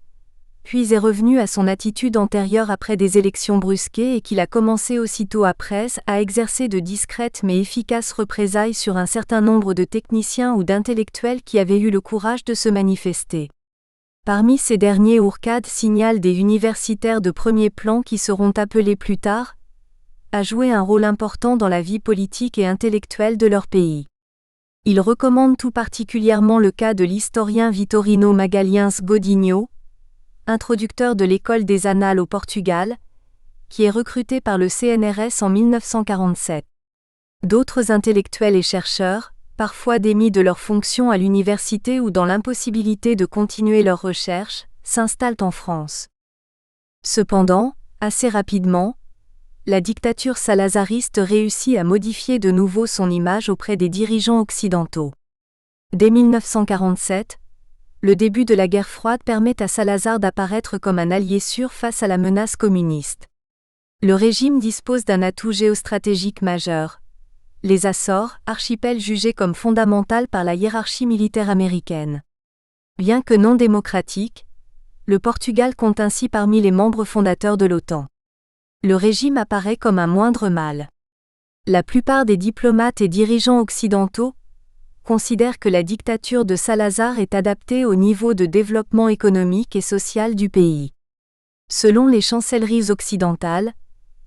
puis est revenu à son attitude antérieure après des élections brusquées et qu'il a commencé aussitôt après à exercer de discrètes mais efficaces représailles sur un certain nombre de techniciens ou d'intellectuels qui avaient eu le courage de se manifester. Parmi ces derniers, Ourcade signale des universitaires de premier plan qui seront appelés plus tard à jouer un rôle important dans la vie politique et intellectuelle de leur pays. Il recommande tout particulièrement le cas de l'historien Vitorino Magalhães Godinho, introducteur de l'école des Annales au Portugal, qui est recruté par le CNRS en 1947. D'autres intellectuels et chercheurs, parfois démis de leurs fonctions à l'université ou dans l'impossibilité de continuer leurs recherches, s'installent en France. Cependant, assez rapidement, la dictature salazariste réussit à modifier de nouveau son image auprès des dirigeants occidentaux. Dès 1947, le début de la guerre froide permet à Salazar d'apparaître comme un allié sûr face à la menace communiste. Le régime dispose d'un atout géostratégique majeur: les Açores, archipel jugé comme fondamental par la hiérarchie militaire américaine. Bien que non démocratique, le Portugal compte ainsi parmi les membres fondateurs de l'OTAN. Le régime apparaît comme un moindre mal. La plupart des diplomates et dirigeants occidentaux considèrent que la dictature de Salazar est adaptée au niveau de développement économique et social du pays. Selon les chancelleries occidentales,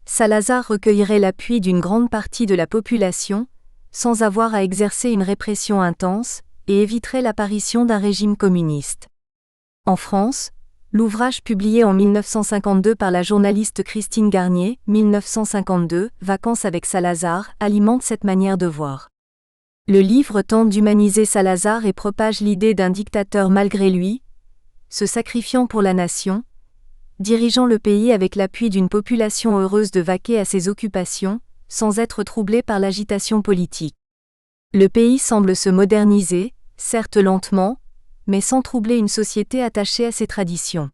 Salazar recueillerait l'appui d'une grande partie de la population, sans avoir à exercer une répression intense, et éviterait l'apparition d'un régime communiste. En France, l'ouvrage publié en 1952 par la journaliste Christine Garnier, 1952, Vacances avec Salazar, alimente cette manière de voir. Le livre tente d'humaniser Salazar et propage l'idée d'un dictateur malgré lui, se sacrifiant pour la nation, dirigeant le pays avec l'appui d'une population heureuse de vaquer à ses occupations, sans être troublée par l'agitation politique. Le pays semble se moderniser, certes lentement, mais sans troubler une société attachée à ses traditions.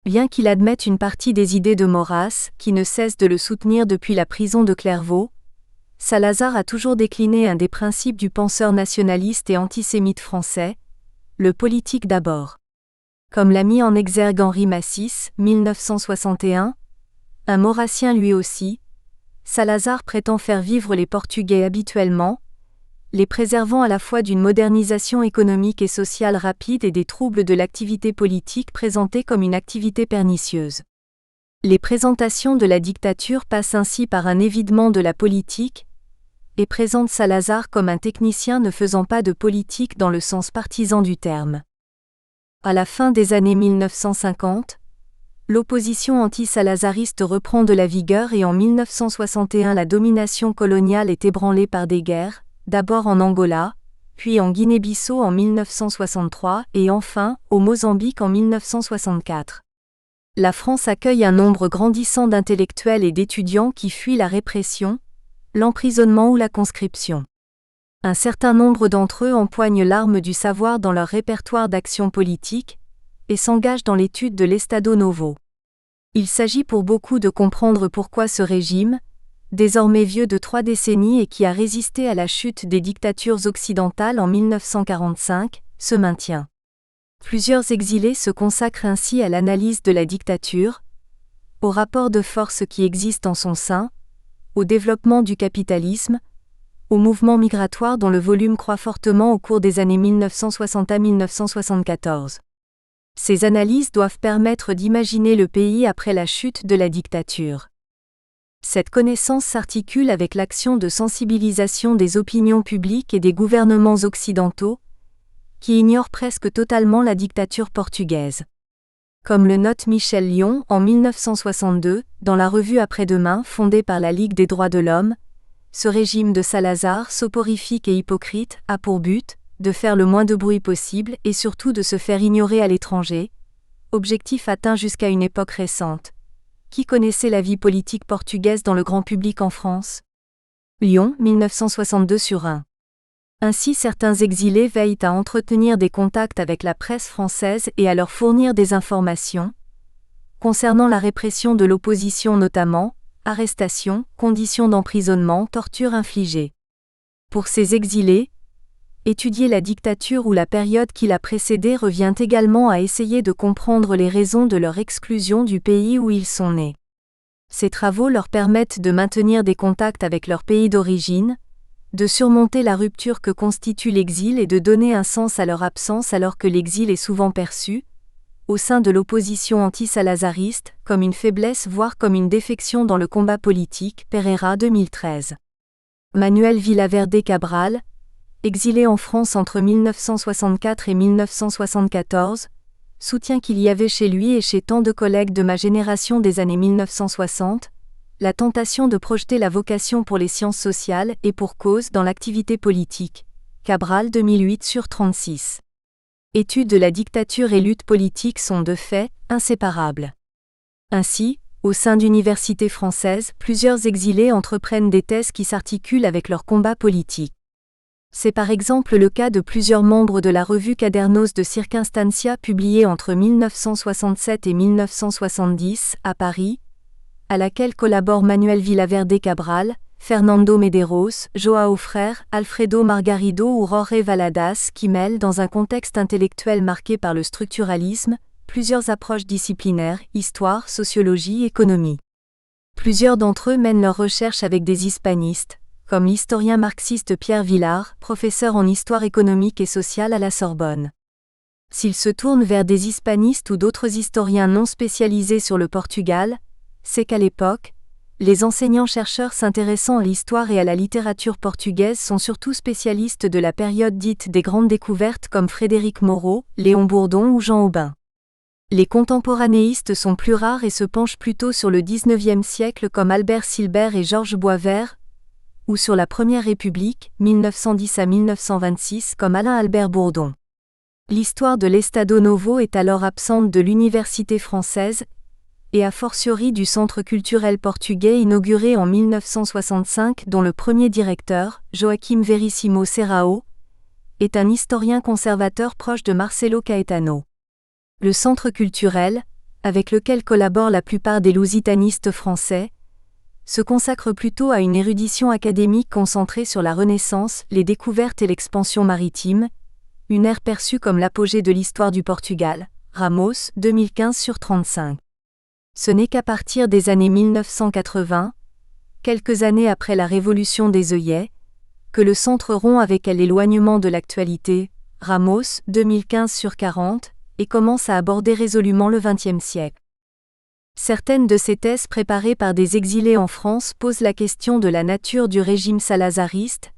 Bien qu'il admette une partie des idées de Maurras, qui ne cesse de le soutenir depuis la prison de Clairvaux, Salazar a toujours décliné un des principes du penseur nationaliste et antisémite français, le politique d'abord. Comme l'a mis en exergue Henri Massis, 1961, un maurassien lui aussi, Salazar prétend faire vivre les Portugais habituellement, les préservant à la fois d'une modernisation économique et sociale rapide et des troubles de l'activité politique présentée comme une activité pernicieuse. Les présentations de la dictature passent ainsi par un évidement de la politique, et présentent Salazar comme un technicien ne faisant pas de politique dans le sens partisan du terme. À la fin des années 1950, l'opposition anti-salazariste reprend de la vigueur et en 1961 la domination coloniale est ébranlée par des guerres, d'abord en Angola, puis en Guinée-Bissau en 1963 et enfin au Mozambique en 1964. La France accueille un nombre grandissant d'intellectuels et d'étudiants qui fuient la répression, l'emprisonnement ou la conscription. Un certain nombre d'entre eux empoignent l'arme du savoir dans leur répertoire d'action politique et s'engagent dans l'étude de l'Estado Novo. Il s'agit pour beaucoup de comprendre pourquoi ce régime, désormais vieux de 3 décennies et qui a résisté à la chute des dictatures occidentales en 1945, se maintient. Plusieurs exilés se consacrent ainsi à l'analyse de la dictature, aux rapports de force qui existent en son sein, au développement du capitalisme, au mouvement migratoire dont le volume croît fortement au cours des années 1960 à 1974. Ces analyses doivent permettre d'imaginer le pays après la chute de la dictature. Cette connaissance s'articule avec l'action de sensibilisation des opinions publiques et des gouvernements occidentaux, qui ignorent presque totalement la dictature portugaise. Comme le note Michel Lyon en 1962, dans la revue Après-demain fondée par la Ligue des droits de l'homme, ce régime de Salazar, soporifique et hypocrite, a pour but de faire le moins de bruit possible et surtout de se faire ignorer à l'étranger, objectif atteint jusqu'à une époque récente. Qui connaissait la vie politique portugaise dans le grand public en France ? Lyon, 1962/1. Ainsi certains exilés veillent à entretenir des contacts avec la presse française et à leur fournir des informations concernant la répression de l'opposition notamment, arrestations, conditions d'emprisonnement, tortures infligées. Pour ces exilés, étudier la dictature ou la période qui l'a précédée revient également à essayer de comprendre les raisons de leur exclusion du pays où ils sont nés. Ces travaux leur permettent de maintenir des contacts avec leur pays d'origine, de surmonter la rupture que constitue l'exil et de donner un sens à leur absence alors que l'exil est souvent perçu, au sein de l'opposition anti-salazariste, comme une faiblesse voire comme une défection dans le combat politique. Pereira 2013. Manuel Villaverde Cabral, exilé en France entre 1964 et 1974, soutient qu'il y avait chez lui et chez tant de collègues de ma génération des années 1960, la tentation de projeter la vocation pour les sciences sociales et pour cause dans l'activité politique. Cabral 2008/36. Études de la dictature et lutte politique sont de fait inséparables. Ainsi, au sein d'universités françaises, plusieurs exilés entreprennent des thèses qui s'articulent avec leur combat politique. C'est par exemple le cas de plusieurs membres de la revue Quadernos de Circunstancia publiée entre 1967 et 1970 à Paris, à laquelle collaborent Manuel Villaverde Cabral, Fernando Medeiros, João Freire, Alfredo Margarido ou Jorge Valadas qui mêlent dans un contexte intellectuel marqué par le structuralisme, plusieurs approches disciplinaires, histoire, sociologie, économie. Plusieurs d'entre eux mènent leurs recherches avec des hispanistes, comme l'historien marxiste Pierre Villard, professeur en histoire économique et sociale à la Sorbonne. S'ils se tournent vers des hispanistes ou d'autres historiens non spécialisés sur le Portugal, c'est qu'à l'époque, les enseignants-chercheurs s'intéressant à l'histoire et à la littérature portugaise sont surtout spécialistes de la période dite des grandes découvertes comme Frédéric Moreau, Léon Bourdon ou Jean Aubin. Les contemporanéistes sont plus rares et se penchent plutôt sur le XIXe siècle comme Albert Silbert et Georges Boisvert, ou sur la Première République, 1910 à 1926 comme Alain-Albert Bourdon. L'histoire de l'Estado Novo est alors absente de l'université française, et a fortiori du Centre culturel portugais inauguré en 1965 dont le premier directeur, Joaquim Verissimo Serrao, est un historien conservateur proche de Marcelo Caetano. Le Centre culturel, avec lequel collaborent la plupart des lusitanistes français, se consacre plutôt à une érudition académique concentrée sur la Renaissance, les découvertes et l'expansion maritime, une ère perçue comme l'apogée de l'histoire du Portugal, Ramos, 2015/35. Ce n'est qu'à partir des années 1980, quelques années après la Révolution des œillets, que le centre rompt avec elle l'éloignement de l'actualité, Ramos, 2015/40, et commence à aborder résolument le XXe siècle. Certaines de ces thèses préparées par des exilés en France posent la question de la nature du régime salazariste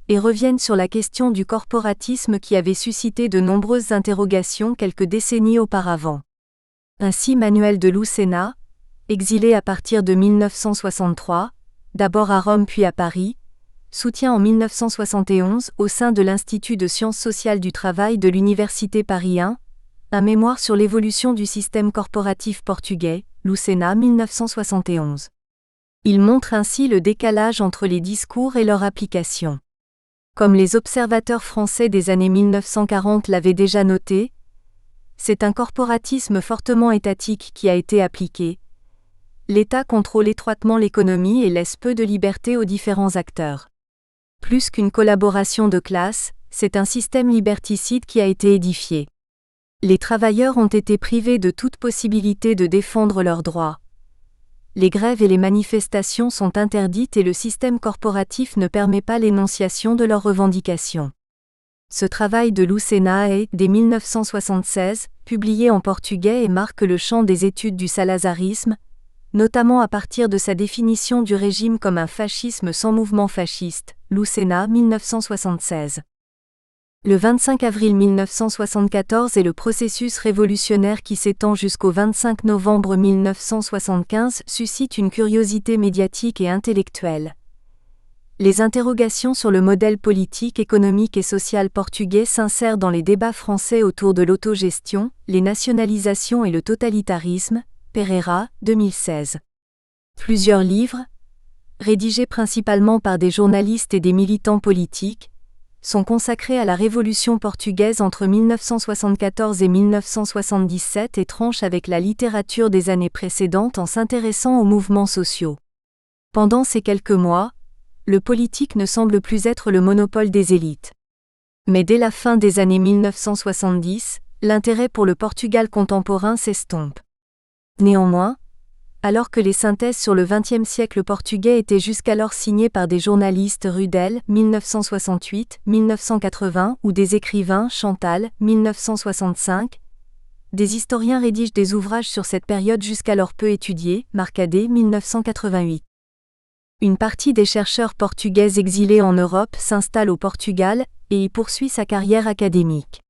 et reviennent sur la question du corporatisme qui avait suscité de nombreuses interrogations quelques décennies auparavant. Ainsi Manuel de Lucena, exilé à partir de 1963, d'abord à Rome puis à Paris, soutient en 1971 au sein de l'Institut de sciences sociales du travail de l'Université Paris 1, un mémoire sur l'évolution du système corporatif portugais, Lucena 1971. Il montre ainsi le décalage entre les discours et leur application. Comme les observateurs français des années 1940 l'avaient déjà noté, c'est un corporatisme fortement étatique qui a été appliqué. L'État contrôle étroitement l'économie et laisse peu de liberté aux différents acteurs. Plus qu'une collaboration de classe, c'est un système liberticide qui a été édifié. Les travailleurs ont été privés de toute possibilité de défendre leurs droits. Les grèves et les manifestations sont interdites et le système corporatif ne permet pas l'énonciation de leurs revendications. Ce travail de Lucena est, dès 1976, publié en portugais et marque le champ des études du salazarisme, notamment à partir de sa définition du régime comme un fascisme sans mouvement fasciste, Lucena 1976. Le 25 avril 1974 est le processus révolutionnaire qui s'étend jusqu'au 25 novembre 1975 suscite une curiosité médiatique et intellectuelle. Les interrogations sur le modèle politique, économique et social portugais s'insèrent dans les débats français autour de l'autogestion, les nationalisations et le totalitarisme, Pereira, 2016. Plusieurs livres, rédigés principalement par des journalistes et des militants politiques, sont consacrés à la Révolution portugaise entre 1974 et 1977 et tranchent avec la littérature des années précédentes en s'intéressant aux mouvements sociaux. Pendant ces quelques mois, le politique ne semble plus être le monopole des élites. Mais dès la fin des années 1970, l'intérêt pour le Portugal contemporain s'estompe. Néanmoins, alors que les synthèses sur le XXe siècle portugais étaient jusqu'alors signées par des journalistes Rudel, 1968-1980 ou des écrivains Chantal, 1965, des historiens rédigent des ouvrages sur cette période jusqu'alors peu étudiée, Marcadet, 1988. Une partie des chercheurs portugais exilés en Europe s'installe au Portugal et y poursuit sa carrière académique.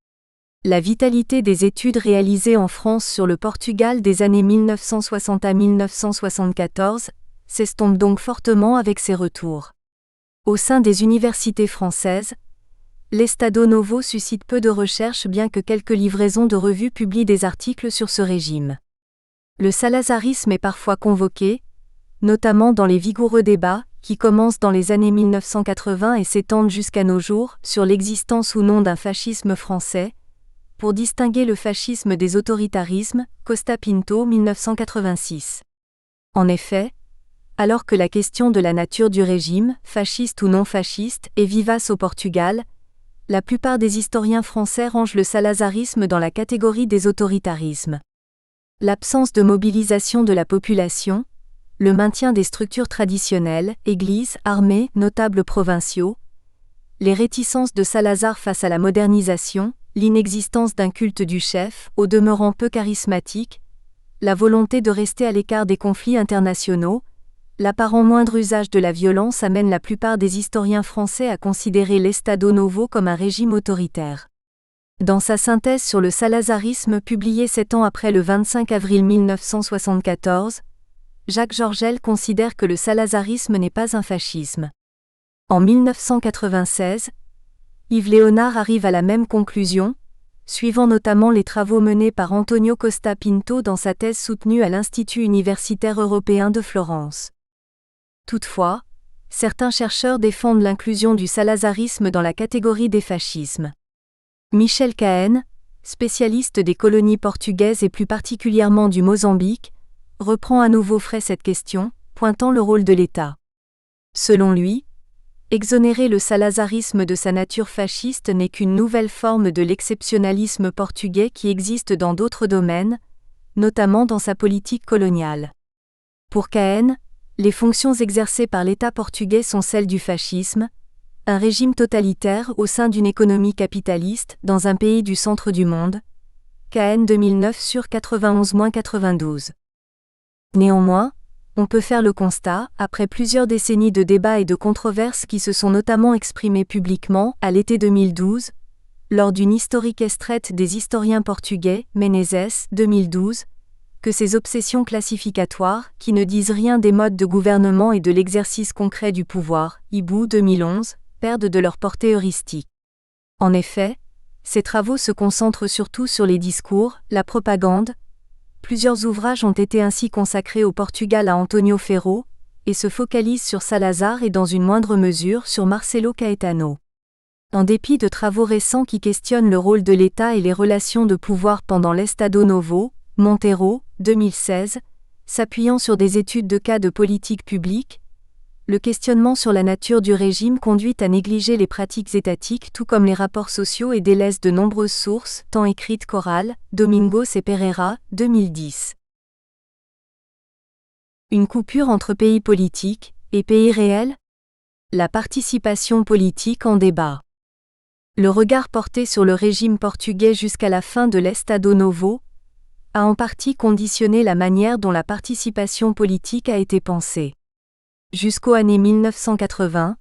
La vitalité des études réalisées en France sur le Portugal des années 1960 à 1974 s'estompe donc fortement avec ses retours. Au sein des universités françaises, l'Estado Novo suscite peu de recherches bien que quelques livraisons de revues publient des articles sur ce régime. Le salazarisme est parfois convoqué, notamment dans les vigoureux débats, qui commencent dans les années 1980 et s'étendent jusqu'à nos jours, sur l'existence ou non d'un fascisme français, pour distinguer le fascisme des autoritarismes, Costa Pinto 1986. En effet, alors que la question de la nature du régime, fasciste ou non fasciste, est vivace au Portugal, la plupart des historiens français rangent le salazarisme dans la catégorie des autoritarismes. L'absence de mobilisation de la population, le maintien des structures traditionnelles, églises, armées, notables provinciaux, les réticences de Salazar face à la modernisation, l'inexistence d'un culte du chef, au demeurant peu charismatique, la volonté de rester à l'écart des conflits internationaux, l'apparent moindre usage de la violence amène la plupart des historiens français à considérer l'Estado Novo comme un régime autoritaire. Dans sa synthèse sur le salazarisme publiée 7 ans après le 25 avril 1974, Jacques Georgel considère que le salazarisme n'est pas un fascisme. En 1996, Yves Léonard arrive à la même conclusion, suivant notamment les travaux menés par Antonio Costa Pinto dans sa thèse soutenue à l'Institut universitaire européen de Florence. Toutefois, certains chercheurs défendent l'inclusion du salazarisme dans la catégorie des fascismes. Michel Cahen, spécialiste des colonies portugaises et plus particulièrement du Mozambique, reprend à nouveau frais cette question, pointant le rôle de l'État. Selon lui, exonérer le salazarisme de sa nature fasciste n'est qu'une nouvelle forme de l'exceptionnalisme portugais qui existe dans d'autres domaines, notamment dans sa politique coloniale. Pour Cahen, les fonctions exercées par l'État portugais sont celles du fascisme, un régime totalitaire au sein d'une économie capitaliste dans un pays du centre du monde. Cahen 2009 sur 91-92. Néanmoins, on peut faire le constat, après plusieurs décennies de débats et de controverses qui se sont notamment exprimés publiquement à l'été 2012, lors d'une historique estrette des historiens portugais, Menezes 2012, que ces obsessions classificatoires, qui ne disent rien des modes de gouvernement et de l'exercice concret du pouvoir, Hibou 2011, perdent de leur portée heuristique. En effet, ces travaux se concentrent surtout sur les discours, la propagande. Plusieurs ouvrages ont été ainsi consacrés au Portugal à Antonio Ferro, et se focalisent sur Salazar et dans une moindre mesure sur Marcelo Caetano. En dépit de travaux récents qui questionnent le rôle de l'État et les relations de pouvoir pendant l'Estado Novo, Monteiro, 2016, s'appuyant sur des études de cas de politique publique, le questionnement sur la nature du régime conduit à négliger les pratiques étatiques tout comme les rapports sociaux et délaisse de nombreuses sources, tant écrites qu'orales, Domingos et Pereira, 2010. Une coupure entre pays politiques et pays réels ? La participation politique en débat. Le regard porté sur le régime portugais jusqu'à la fin de l'Estado Novo a en partie conditionné la manière dont la participation politique a été pensée. Jusqu'aux années 1980,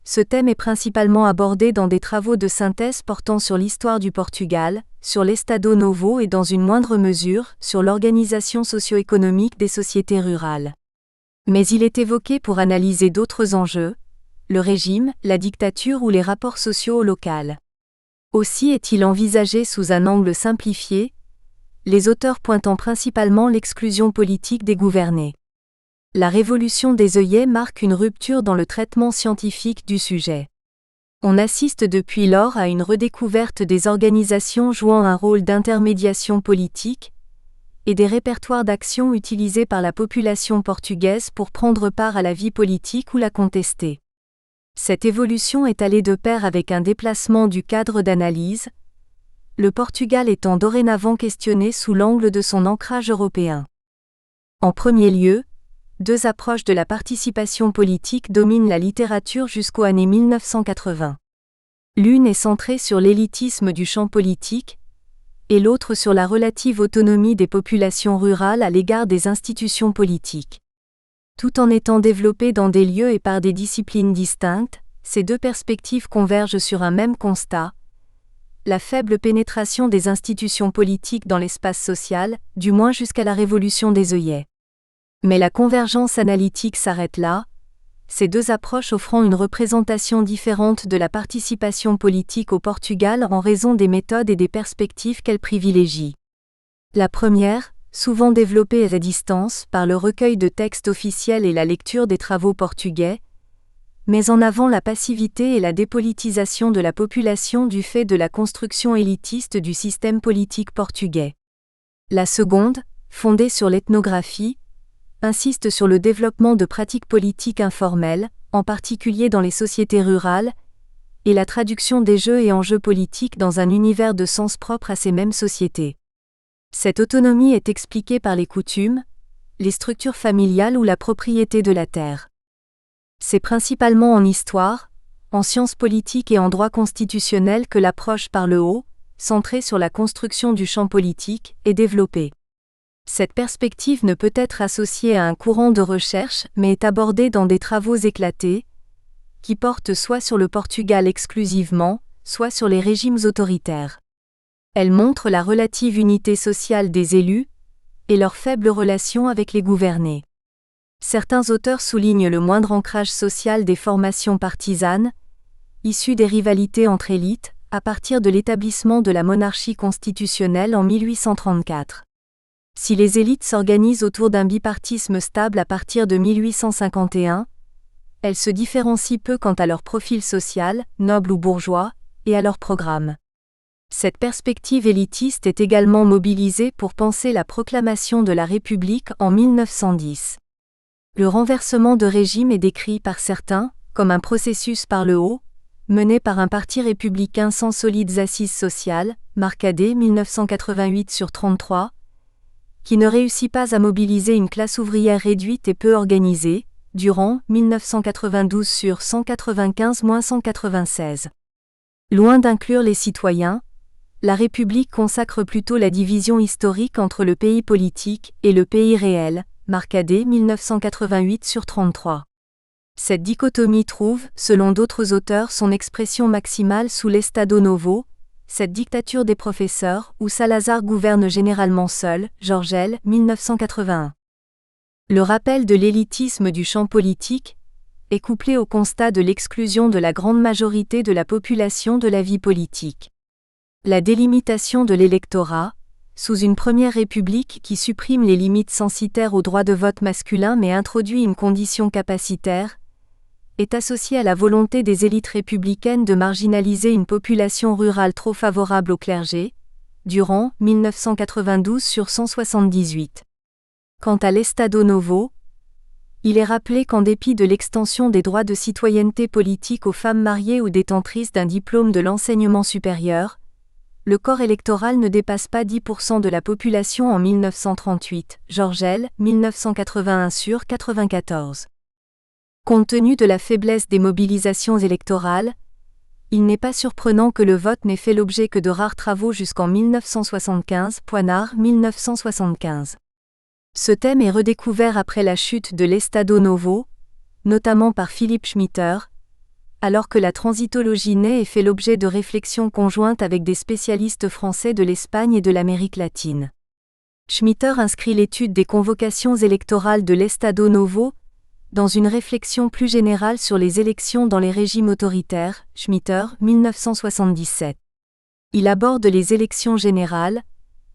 ce thème est principalement abordé dans des travaux de synthèse portant sur l'histoire du Portugal, sur l'Estado Novo et dans une moindre mesure sur l'organisation socio-économique des sociétés rurales. Mais il est évoqué pour analyser d'autres enjeux, le régime, la dictature ou les rapports sociaux au local. Aussi est-il envisagé sous un angle simplifié, les auteurs pointant principalement l'exclusion politique des gouvernés. La révolution des œillets marque une rupture dans le traitement scientifique du sujet. On assiste depuis lors à une redécouverte des organisations jouant un rôle d'intermédiation politique et des répertoires d'action utilisés par la population portugaise pour prendre part à la vie politique ou la contester. Cette évolution est allée de pair avec un déplacement du cadre d'analyse, le Portugal étant dorénavant questionné sous l'angle de son ancrage européen. En premier lieu, deux approches de la participation politique dominent la littérature jusqu'aux années 1980. L'une est centrée sur l'élitisme du champ politique, et l'autre sur la relative autonomie des populations rurales à l'égard des institutions politiques. Tout en étant développées dans des lieux et par des disciplines distinctes, ces deux perspectives convergent sur un même constat: la faible pénétration des institutions politiques dans l'espace social, du moins jusqu'à la révolution des œillets. Mais la convergence analytique s'arrête là, ces deux approches offrant une représentation différente de la participation politique au Portugal en raison des méthodes et des perspectives qu'elles privilégient. La première, souvent développée à distance par le recueil de textes officiels et la lecture des travaux portugais, met en avant la passivité et la dépolitisation de la population du fait de la construction élitiste du système politique portugais. La seconde, fondée sur l'ethnographie, insiste sur le développement de pratiques politiques informelles, en particulier dans les sociétés rurales, et la traduction des jeux et enjeux politiques dans un univers de sens propre à ces mêmes sociétés. Cette autonomie est expliquée par les coutumes, les structures familiales ou la propriété de la terre. C'est principalement en histoire, en sciences politiques et en droit constitutionnel que l'approche par le haut, centrée sur la construction du champ politique, est développée. Cette perspective ne peut être associée à un courant de recherche mais est abordée dans des travaux éclatés, qui portent soit sur le Portugal exclusivement, soit sur les régimes autoritaires. Elle montre la relative unité sociale des élus et leur faible relation avec les gouvernés. Certains auteurs soulignent le moindre ancrage social des formations partisanes, issues des rivalités entre élites, à partir de l'établissement de la monarchie constitutionnelle en 1834. Si les élites s'organisent autour d'un bipartisme stable à partir de 1851, elles se différencient peu quant à leur profil social, noble ou bourgeois, et à leur programme. Cette perspective élitiste est également mobilisée pour penser la proclamation de la République en 1910. Le renversement de régime est décrit par certains comme un processus par le haut, mené par un parti républicain sans solides assises sociales, Marcadet 1988/33, qui ne réussit pas à mobiliser une classe ouvrière réduite et peu organisée, Durand 1992/195-196. Loin d'inclure les citoyens, la République consacre plutôt la division historique entre le pays politique et le pays réel, Marcadet 1988/33. Cette dichotomie trouve, selon d'autres auteurs, son expression maximale sous l'Estado Novo, cette dictature des professeurs, où Salazar gouverne généralement seul, Georgel 1981. Le rappel de l'élitisme du champ politique est couplé au constat de l'exclusion de la grande majorité de la population de la vie politique. La délimitation de l'électorat, sous une première république qui supprime les limites censitaires au droit de vote masculin mais introduit une condition capacitaire, est associée à la volonté des élites républicaines de marginaliser une population rurale trop favorable au clergé, Durand 1992/178. Quant à l'Estado Novo, il est rappelé qu'en dépit de l'extension des droits de citoyenneté politique aux femmes mariées ou détentrices d'un diplôme de l'enseignement supérieur, le corps électoral ne dépasse pas 10% de la population en 1938, Georgel 1981/94. Compte tenu de la faiblesse des mobilisations électorales, il n'est pas surprenant que le vote n'ait fait l'objet que de rares travaux jusqu'en 1975, Poinard 1975. Ce thème est redécouvert après la chute de l'Estado Novo, notamment par Philippe Schmitter, alors que la transitologie naît et fait l'objet de réflexions conjointes avec des spécialistes français de l'Espagne et de l'Amérique latine. Schmitter inscrit l'étude des convocations électorales de l'Estado Novo dans une réflexion plus générale sur les élections dans les régimes autoritaires, Schmitter 1977. Il aborde les élections générales,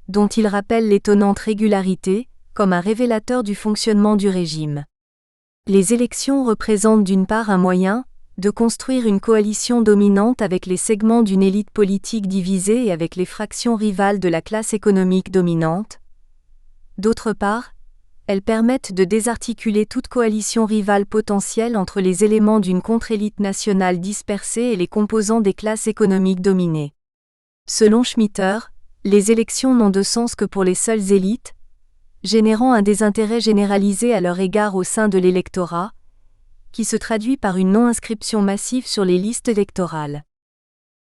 dont il rappelle l'étonnante régularité, comme un révélateur du fonctionnement du régime. Les élections représentent d'une part un moyen de construire une coalition dominante avec les segments d'une élite politique divisée et avec les fractions rivales de la classe économique dominante. D'autre part, elles permettent de désarticuler toute coalition rivale potentielle entre les éléments d'une contre-élite nationale dispersée et les composants des classes économiques dominées. Selon Schmitter, les élections n'ont de sens que pour les seules élites, générant un désintérêt généralisé à leur égard au sein de l'électorat, qui se traduit par une non-inscription massive sur les listes électorales.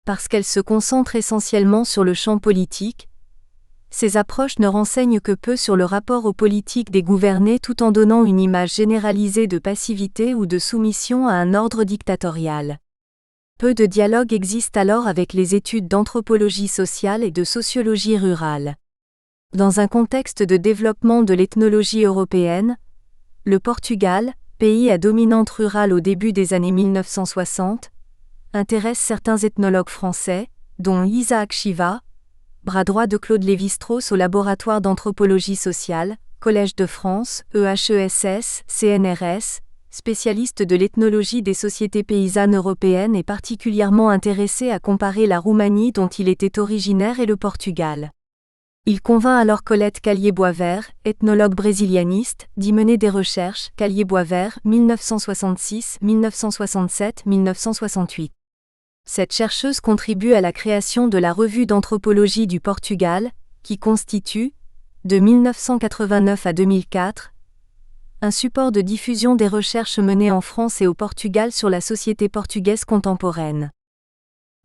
Parce qu'elles se concentrent essentiellement sur le champ politique, ces approches ne renseignent que peu sur le rapport aux politiques des gouvernés tout en donnant une image généralisée de passivité ou de soumission à un ordre dictatorial. Peu de dialogue existe alors avec les études d'anthropologie sociale et de sociologie rurale. Dans un contexte de développement de l'ethnologie européenne, le Portugal, pays à dominante rurale au début des années 1960, intéresse certains ethnologues français, dont Isaac Chiva, bras droit de Claude Lévi-Strauss au laboratoire d'anthropologie sociale, Collège de France, EHESS, CNRS, spécialiste de l'ethnologie des sociétés paysannes européennes et particulièrement intéressé à comparer la Roumanie dont il était originaire et le Portugal. Il convainc alors Colette Callier-Boisvert, ethnologue brésilianiste, d'y mener des recherches, Callier-Boisvert, 1966-1967-1968. Cette chercheuse contribue à la création de la Revue d'anthropologie du Portugal, qui constitue, de 1989 à 2004, un support de diffusion des recherches menées en France et au Portugal sur la société portugaise contemporaine.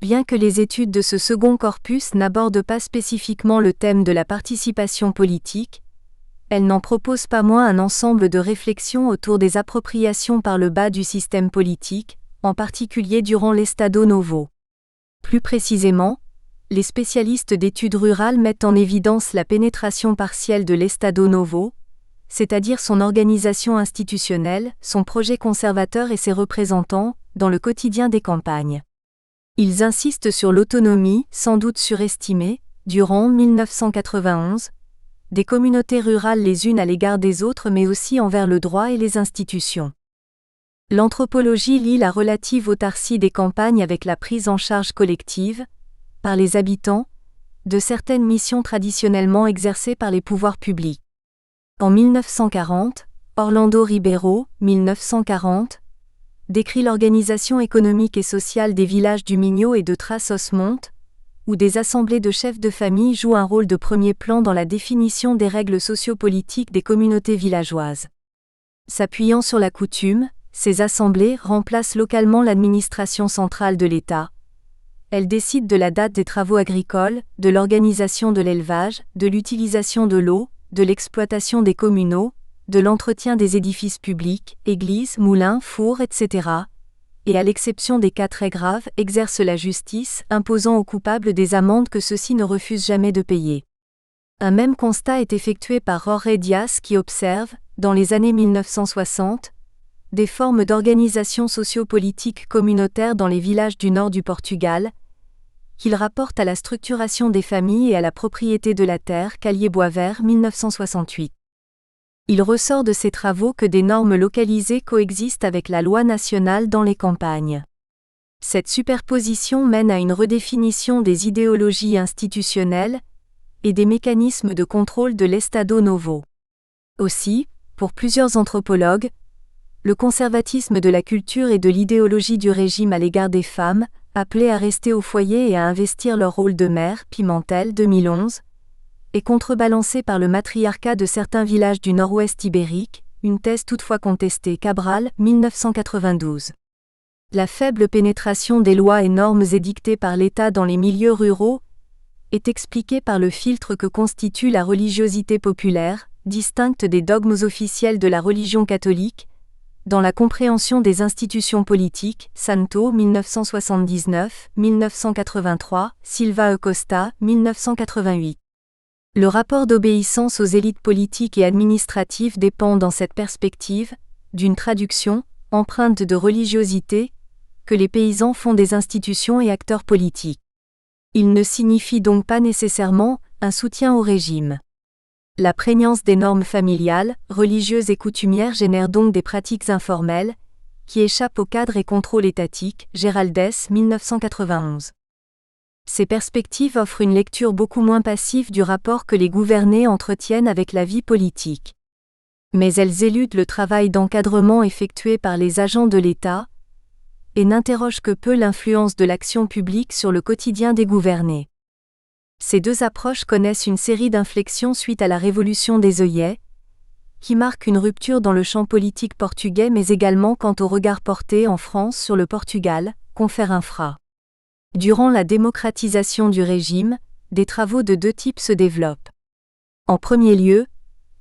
Bien que les études de ce second corpus n'abordent pas spécifiquement le thème de la participation politique, elles n'en proposent pas moins un ensemble de réflexions autour des appropriations par le bas du système politique, en particulier durant l'Estado Novo. Plus précisément, les spécialistes d'études rurales mettent en évidence la pénétration partielle de l'Estado Novo, c'est-à-dire son organisation institutionnelle, son projet conservateur et ses représentants, dans le quotidien des campagnes. Ils insistent sur l'autonomie, sans doute surestimée, durant 1991, des communautés rurales les unes à l'égard des autres mais aussi envers le droit et les institutions. L'anthropologie lie la relative autarcie des campagnes avec la prise en charge collective, par les habitants, de certaines missions traditionnellement exercées par les pouvoirs publics. En 1940, Orlando Ribeiro, 1940, décrit l'organisation économique et sociale des villages du Minho et de Trás-os-Montes, où des assemblées de chefs de famille jouent un rôle de premier plan dans la définition des règles sociopolitiques des communautés villageoises. S'appuyant sur la coutume, ces assemblées remplacent localement l'administration centrale de l'État. Elles décident de la date des travaux agricoles, de l'organisation de l'élevage, de l'utilisation de l'eau, de l'exploitation des communaux, de l'entretien des édifices publics, églises, moulins, fours, etc., et à l'exception des cas très graves, exercent la justice, imposant aux coupables des amendes que ceux-ci ne refusent jamais de payer. Un même constat est effectué par Jorge Dias qui observe, dans les années 1960, des formes d'organisation sociopolitique communautaire dans les villages du nord du Portugal, qu'il rapporte à la structuration des familles et à la propriété de la terre, Callier-Boisvert, 1968. Il ressort de ces travaux que des normes localisées coexistent avec la loi nationale dans les campagnes. Cette superposition mène à une redéfinition des idéologies institutionnelles et des mécanismes de contrôle de l'Estado Novo. Aussi, pour plusieurs anthropologues, le conservatisme de la culture et de l'idéologie du régime à l'égard des femmes, appelées à rester au foyer et à investir leur rôle de mère, Pimentel, 2011, est contrebalancé par le matriarcat de certains villages du nord-ouest ibérique, une thèse toutefois contestée, Cabral, 1992. La faible pénétration des lois et normes édictées par l'État dans les milieux ruraux est expliquée par le filtre que constitue la religiosité populaire, distincte des dogmes officiels de la religion catholique, dans la compréhension des institutions politiques, Santo, 1979, 1983, Silva e Costa, 1988. Le rapport d'obéissance aux élites politiques et administratives dépend dans cette perspective, d'une traduction, empreinte de religiosité, que les paysans font des institutions et acteurs politiques. Il ne signifie donc pas nécessairement un soutien au régime. La prégnance des normes familiales, religieuses et coutumières génère donc des pratiques informelles, qui échappent au cadre et contrôle étatique, Géraldès, 1991. Ces perspectives offrent une lecture beaucoup moins passive du rapport que les gouvernés entretiennent avec la vie politique. Mais elles éludent le travail d'encadrement effectué par les agents de l'État et n'interrogent que peu l'influence de l'action publique sur le quotidien des gouvernés. Ces deux approches connaissent une série d'inflexions suite à la Révolution des œillets, qui marque une rupture dans le champ politique portugais mais également quant au regard porté en France sur le Portugal, confère Infra. Durant la démocratisation du régime, des travaux de deux types se développent. En premier lieu,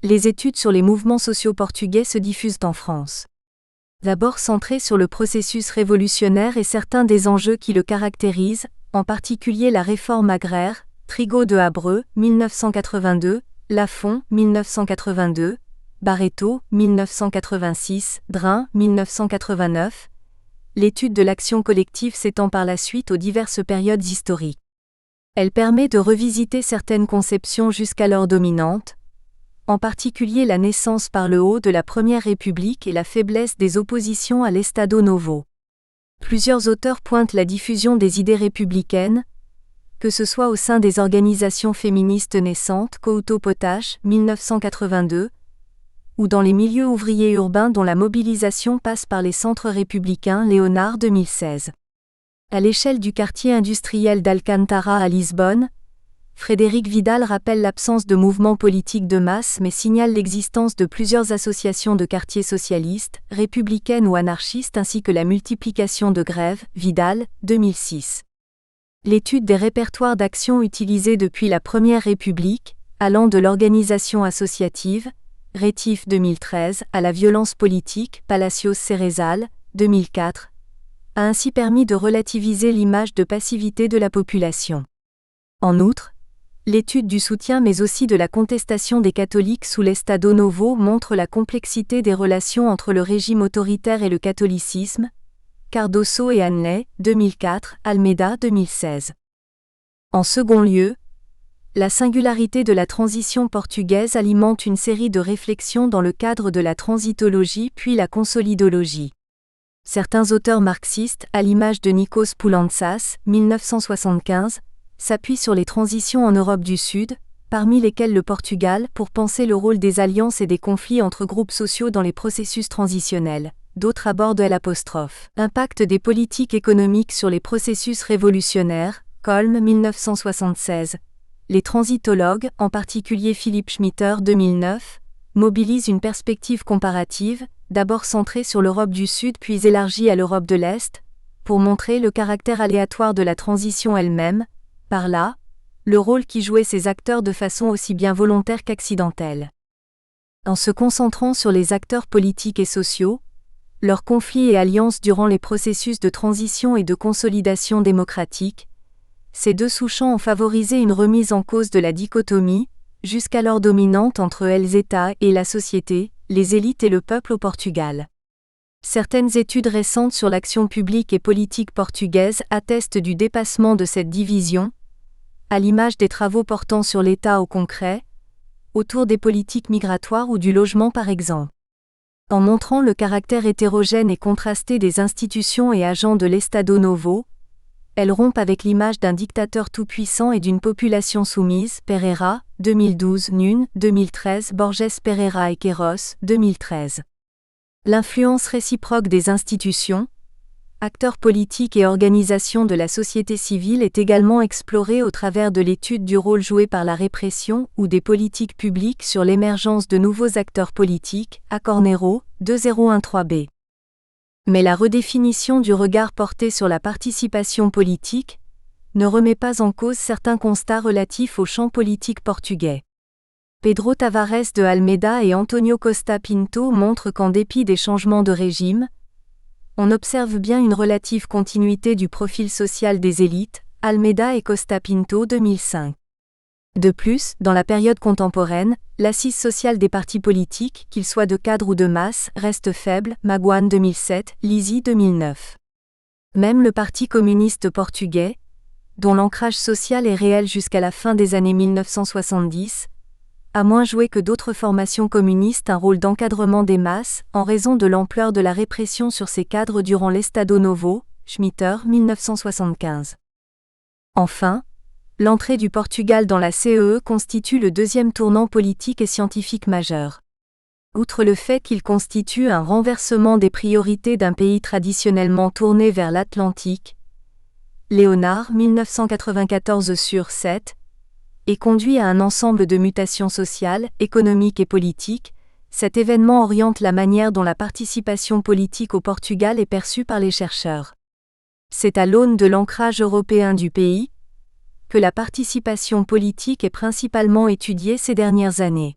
les études sur les mouvements sociaux portugais se diffusent en France. D'abord centrées sur le processus révolutionnaire et certains des enjeux qui le caractérisent, en particulier la réforme agraire, Trigo de Abreu, 1982, Lafont, 1982, Barreto, 1986, Drin, 1989. L'étude de l'action collective s'étend par la suite aux diverses périodes historiques. Elle permet de revisiter certaines conceptions jusqu'alors dominantes, en particulier la naissance par le haut de la Première République et la faiblesse des oppositions à l'Estado Novo. Plusieurs auteurs pointent la diffusion des idées républicaines, que ce soit au sein des organisations féministes naissantes, Couto Potache, 1982, ou dans les milieux ouvriers urbains dont la mobilisation passe par les centres républicains, Léonard, 2016. À l'échelle du quartier industriel d'Alcântara à Lisbonne, Frédéric Vidal rappelle l'absence de mouvements politiques de masse mais signale l'existence de plusieurs associations de quartiers socialistes, républicaines ou anarchistes ainsi que la multiplication de grèves, Vidal, 2006. L'étude des répertoires d'action utilisés depuis la Première République, allant de l'organisation associative, Rétif 2013, à la violence politique, Palacios Cerezal, 2004, a ainsi permis de relativiser l'image de passivité de la population. En outre, l'étude du soutien mais aussi de la contestation des catholiques sous l'Estado Novo montre la complexité des relations entre le régime autoritaire et le catholicisme, Cardoso et Hanley, 2004, Almeida, 2016. En second lieu, la singularité de la transition portugaise alimente une série de réflexions dans le cadre de la transitologie puis la consolidologie. Certains auteurs marxistes, à l'image de Nikos Poulantzas, 1975, s'appuient sur les transitions en Europe du Sud, parmi lesquelles le Portugal, pour penser le rôle des alliances et des conflits entre groupes sociaux dans les processus transitionnels. D'autres abordent l'impact des politiques économiques sur les processus révolutionnaires, Colm, 1976. Les transitologues, en particulier Philippe Schmitter, 2009, mobilisent une perspective comparative, d'abord centrée sur l'Europe du Sud puis élargie à l'Europe de l'Est, pour montrer le caractère aléatoire de la transition elle-même, par là, le rôle qu'y jouaient ces acteurs de façon aussi bien volontaire qu'accidentelle. En se concentrant sur les acteurs politiques et sociaux, leurs conflits et alliances durant les processus de transition et de consolidation démocratique, ces deux sous-champs ont favorisé une remise en cause de la dichotomie, jusqu'alors dominante entre les États et la société, les élites et le peuple au Portugal. Certaines études récentes sur l'action publique et politique portugaise attestent du dépassement de cette division, à l'image des travaux portant sur l'État au concret, autour des politiques migratoires ou du logement par exemple. En montrant le caractère hétérogène et contrasté des institutions et agents de l'Estado Novo, elles rompent avec l'image d'un dictateur tout-puissant et d'une population soumise, Pereira, 2012, Nune, 2013, Borges Pereira et Queiroz, 2013. L'influence réciproque des institutions, acteurs politiques et organisations de la société civile est également explorée au travers de l'étude du rôle joué par la répression ou des politiques publiques sur l'émergence de nouveaux acteurs politiques, à Cornero, 2013b. Mais la redéfinition du regard porté sur la participation politique ne remet pas en cause certains constats relatifs au champ politique portugais. Pedro Tavares de Almeida et Antonio Costa Pinto montrent qu'en dépit des changements de régime, on observe bien une relative continuité du profil social des élites, Almeida et Costa Pinto 2005. De plus, dans la période contemporaine, l'assise sociale des partis politiques, qu'ils soient de cadre ou de masse, reste faible, Maguan 2007, Lisi 2009. Même le Parti communiste portugais, dont l'ancrage social est réel jusqu'à la fin des années 1970, a moins joué que d'autres formations communistes un rôle d'encadrement des masses, en raison de l'ampleur de la répression sur ces cadres durant l'Estado Novo, Schmitter 1975. Enfin, l'entrée du Portugal dans la CEE constitue le deuxième tournant politique et scientifique majeur. Outre le fait qu'il constitue un renversement des priorités d'un pays traditionnellement tourné vers l'Atlantique, Léonard 1994/7, et conduit à un ensemble de mutations sociales, économiques et politiques, cet événement oriente la manière dont la participation politique au Portugal est perçue par les chercheurs. C'est à l'aune de l'ancrage européen du pays que la participation politique est principalement étudiée ces dernières années.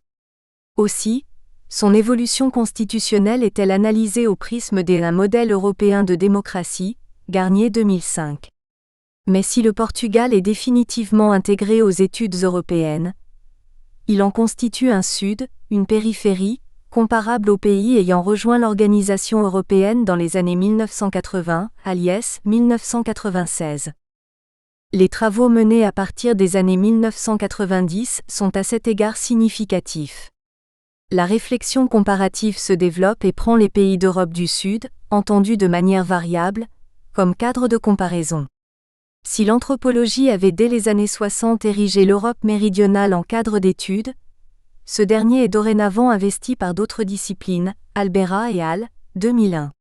Aussi, son évolution constitutionnelle est-elle analysée au prisme d'un modèle européen de démocratie, Garnier 2005. Mais si le Portugal est définitivement intégré aux études européennes, il en constitue un sud, une périphérie, comparable aux pays ayant rejoint l'organisation européenne dans les années 1980, alias 1996. Les travaux menés à partir des années 1990 sont à cet égard significatifs. La réflexion comparative se développe et prend les pays d'Europe du Sud, entendus de manière variable, comme cadre de comparaison. Si l'anthropologie avait dès les années 60 érigé l'Europe méridionale en cadre d'études, ce dernier est dorénavant investi par d'autres disciplines, Albera et al. 2001.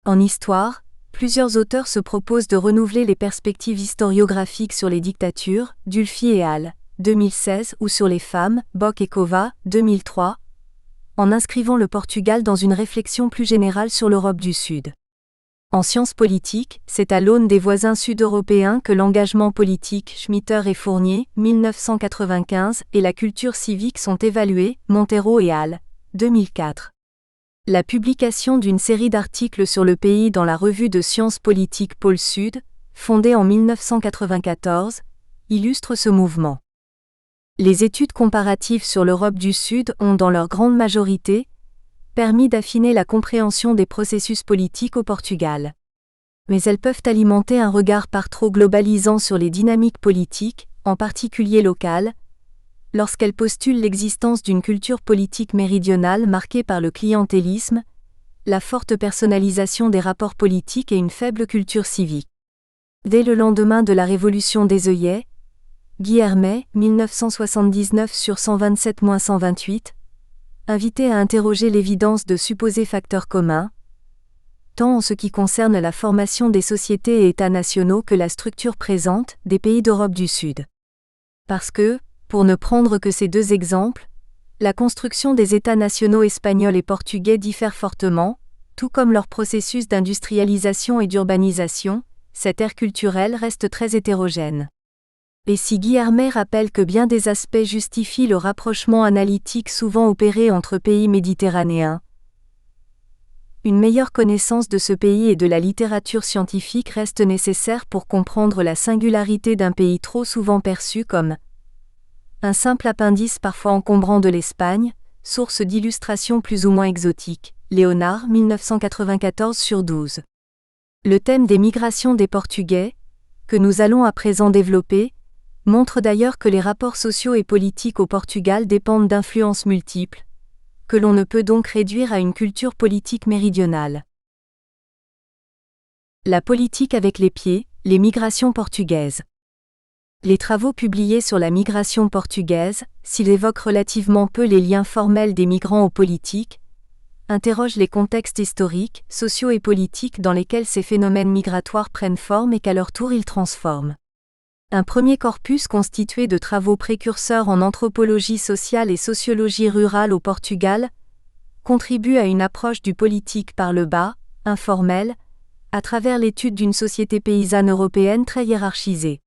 En histoire, plusieurs auteurs se proposent de renouveler les perspectives historiographiques sur les dictatures, Dulphy et al. 2016 ou sur les femmes, Bock et Cova, 2003, en inscrivant le Portugal dans une réflexion plus générale sur l'Europe du Sud. En sciences politiques, c'est à l'aune des voisins sud-européens que l'engagement politique Schmitter et Fournier, 1995, et la culture civique sont évalués, Montero et al. 2004. La publication d'une série d'articles sur le pays dans la revue de sciences politiques Pôle Sud, fondée en 1994, illustre ce mouvement. Les études comparatives sur l'Europe du Sud ont dans leur grande majorité permis d'affiner la compréhension des processus politiques au Portugal. Mais elles peuvent alimenter un regard par trop globalisant sur les dynamiques politiques, en particulier locales, lorsqu'elles postulent l'existence d'une culture politique méridionale marquée par le clientélisme, la forte personnalisation des rapports politiques et une faible culture civique. Dès le lendemain de la Révolution des œillets, Guy Hermet, 1979 sur 127-128, invitait à interroger l'évidence de supposés facteurs communs, tant en ce qui concerne la formation des sociétés et États nationaux que la structure présente des pays d'Europe du Sud. Parce que, pour ne prendre que ces deux exemples, la construction des États nationaux espagnols et portugais diffère fortement, tout comme leur processus d'industrialisation et d'urbanisation, cette ère culturelle reste très hétérogène. Et si Guy Hermet rappelle que bien des aspects justifient le rapprochement analytique souvent opéré entre pays méditerranéens, une meilleure connaissance de ce pays et de la littérature scientifique reste nécessaire pour comprendre la singularité d'un pays trop souvent perçu comme un simple appendice parfois encombrant de l'Espagne, source d'illustrations plus ou moins exotiques. Léonard, 1994 sur 12. Le thème des migrations des Portugais, que nous allons à présent développer, montre d'ailleurs que les rapports sociaux et politiques au Portugal dépendent d'influences multiples, que l'on ne peut donc réduire à une culture politique méridionale. La politique avec les pieds, les migrations portugaises. Les travaux publiés sur la migration portugaise, s'ils évoquent relativement peu les liens formels des migrants aux politiques, interrogent les contextes historiques, sociaux et politiques dans lesquels ces phénomènes migratoires prennent forme et qu'à leur tour ils transforment. Un premier corpus constitué de travaux précurseurs en anthropologie sociale et sociologie rurale au Portugal contribue à une approche du politique par le bas, informel, à travers l'étude d'une société paysanne européenne très hiérarchisée.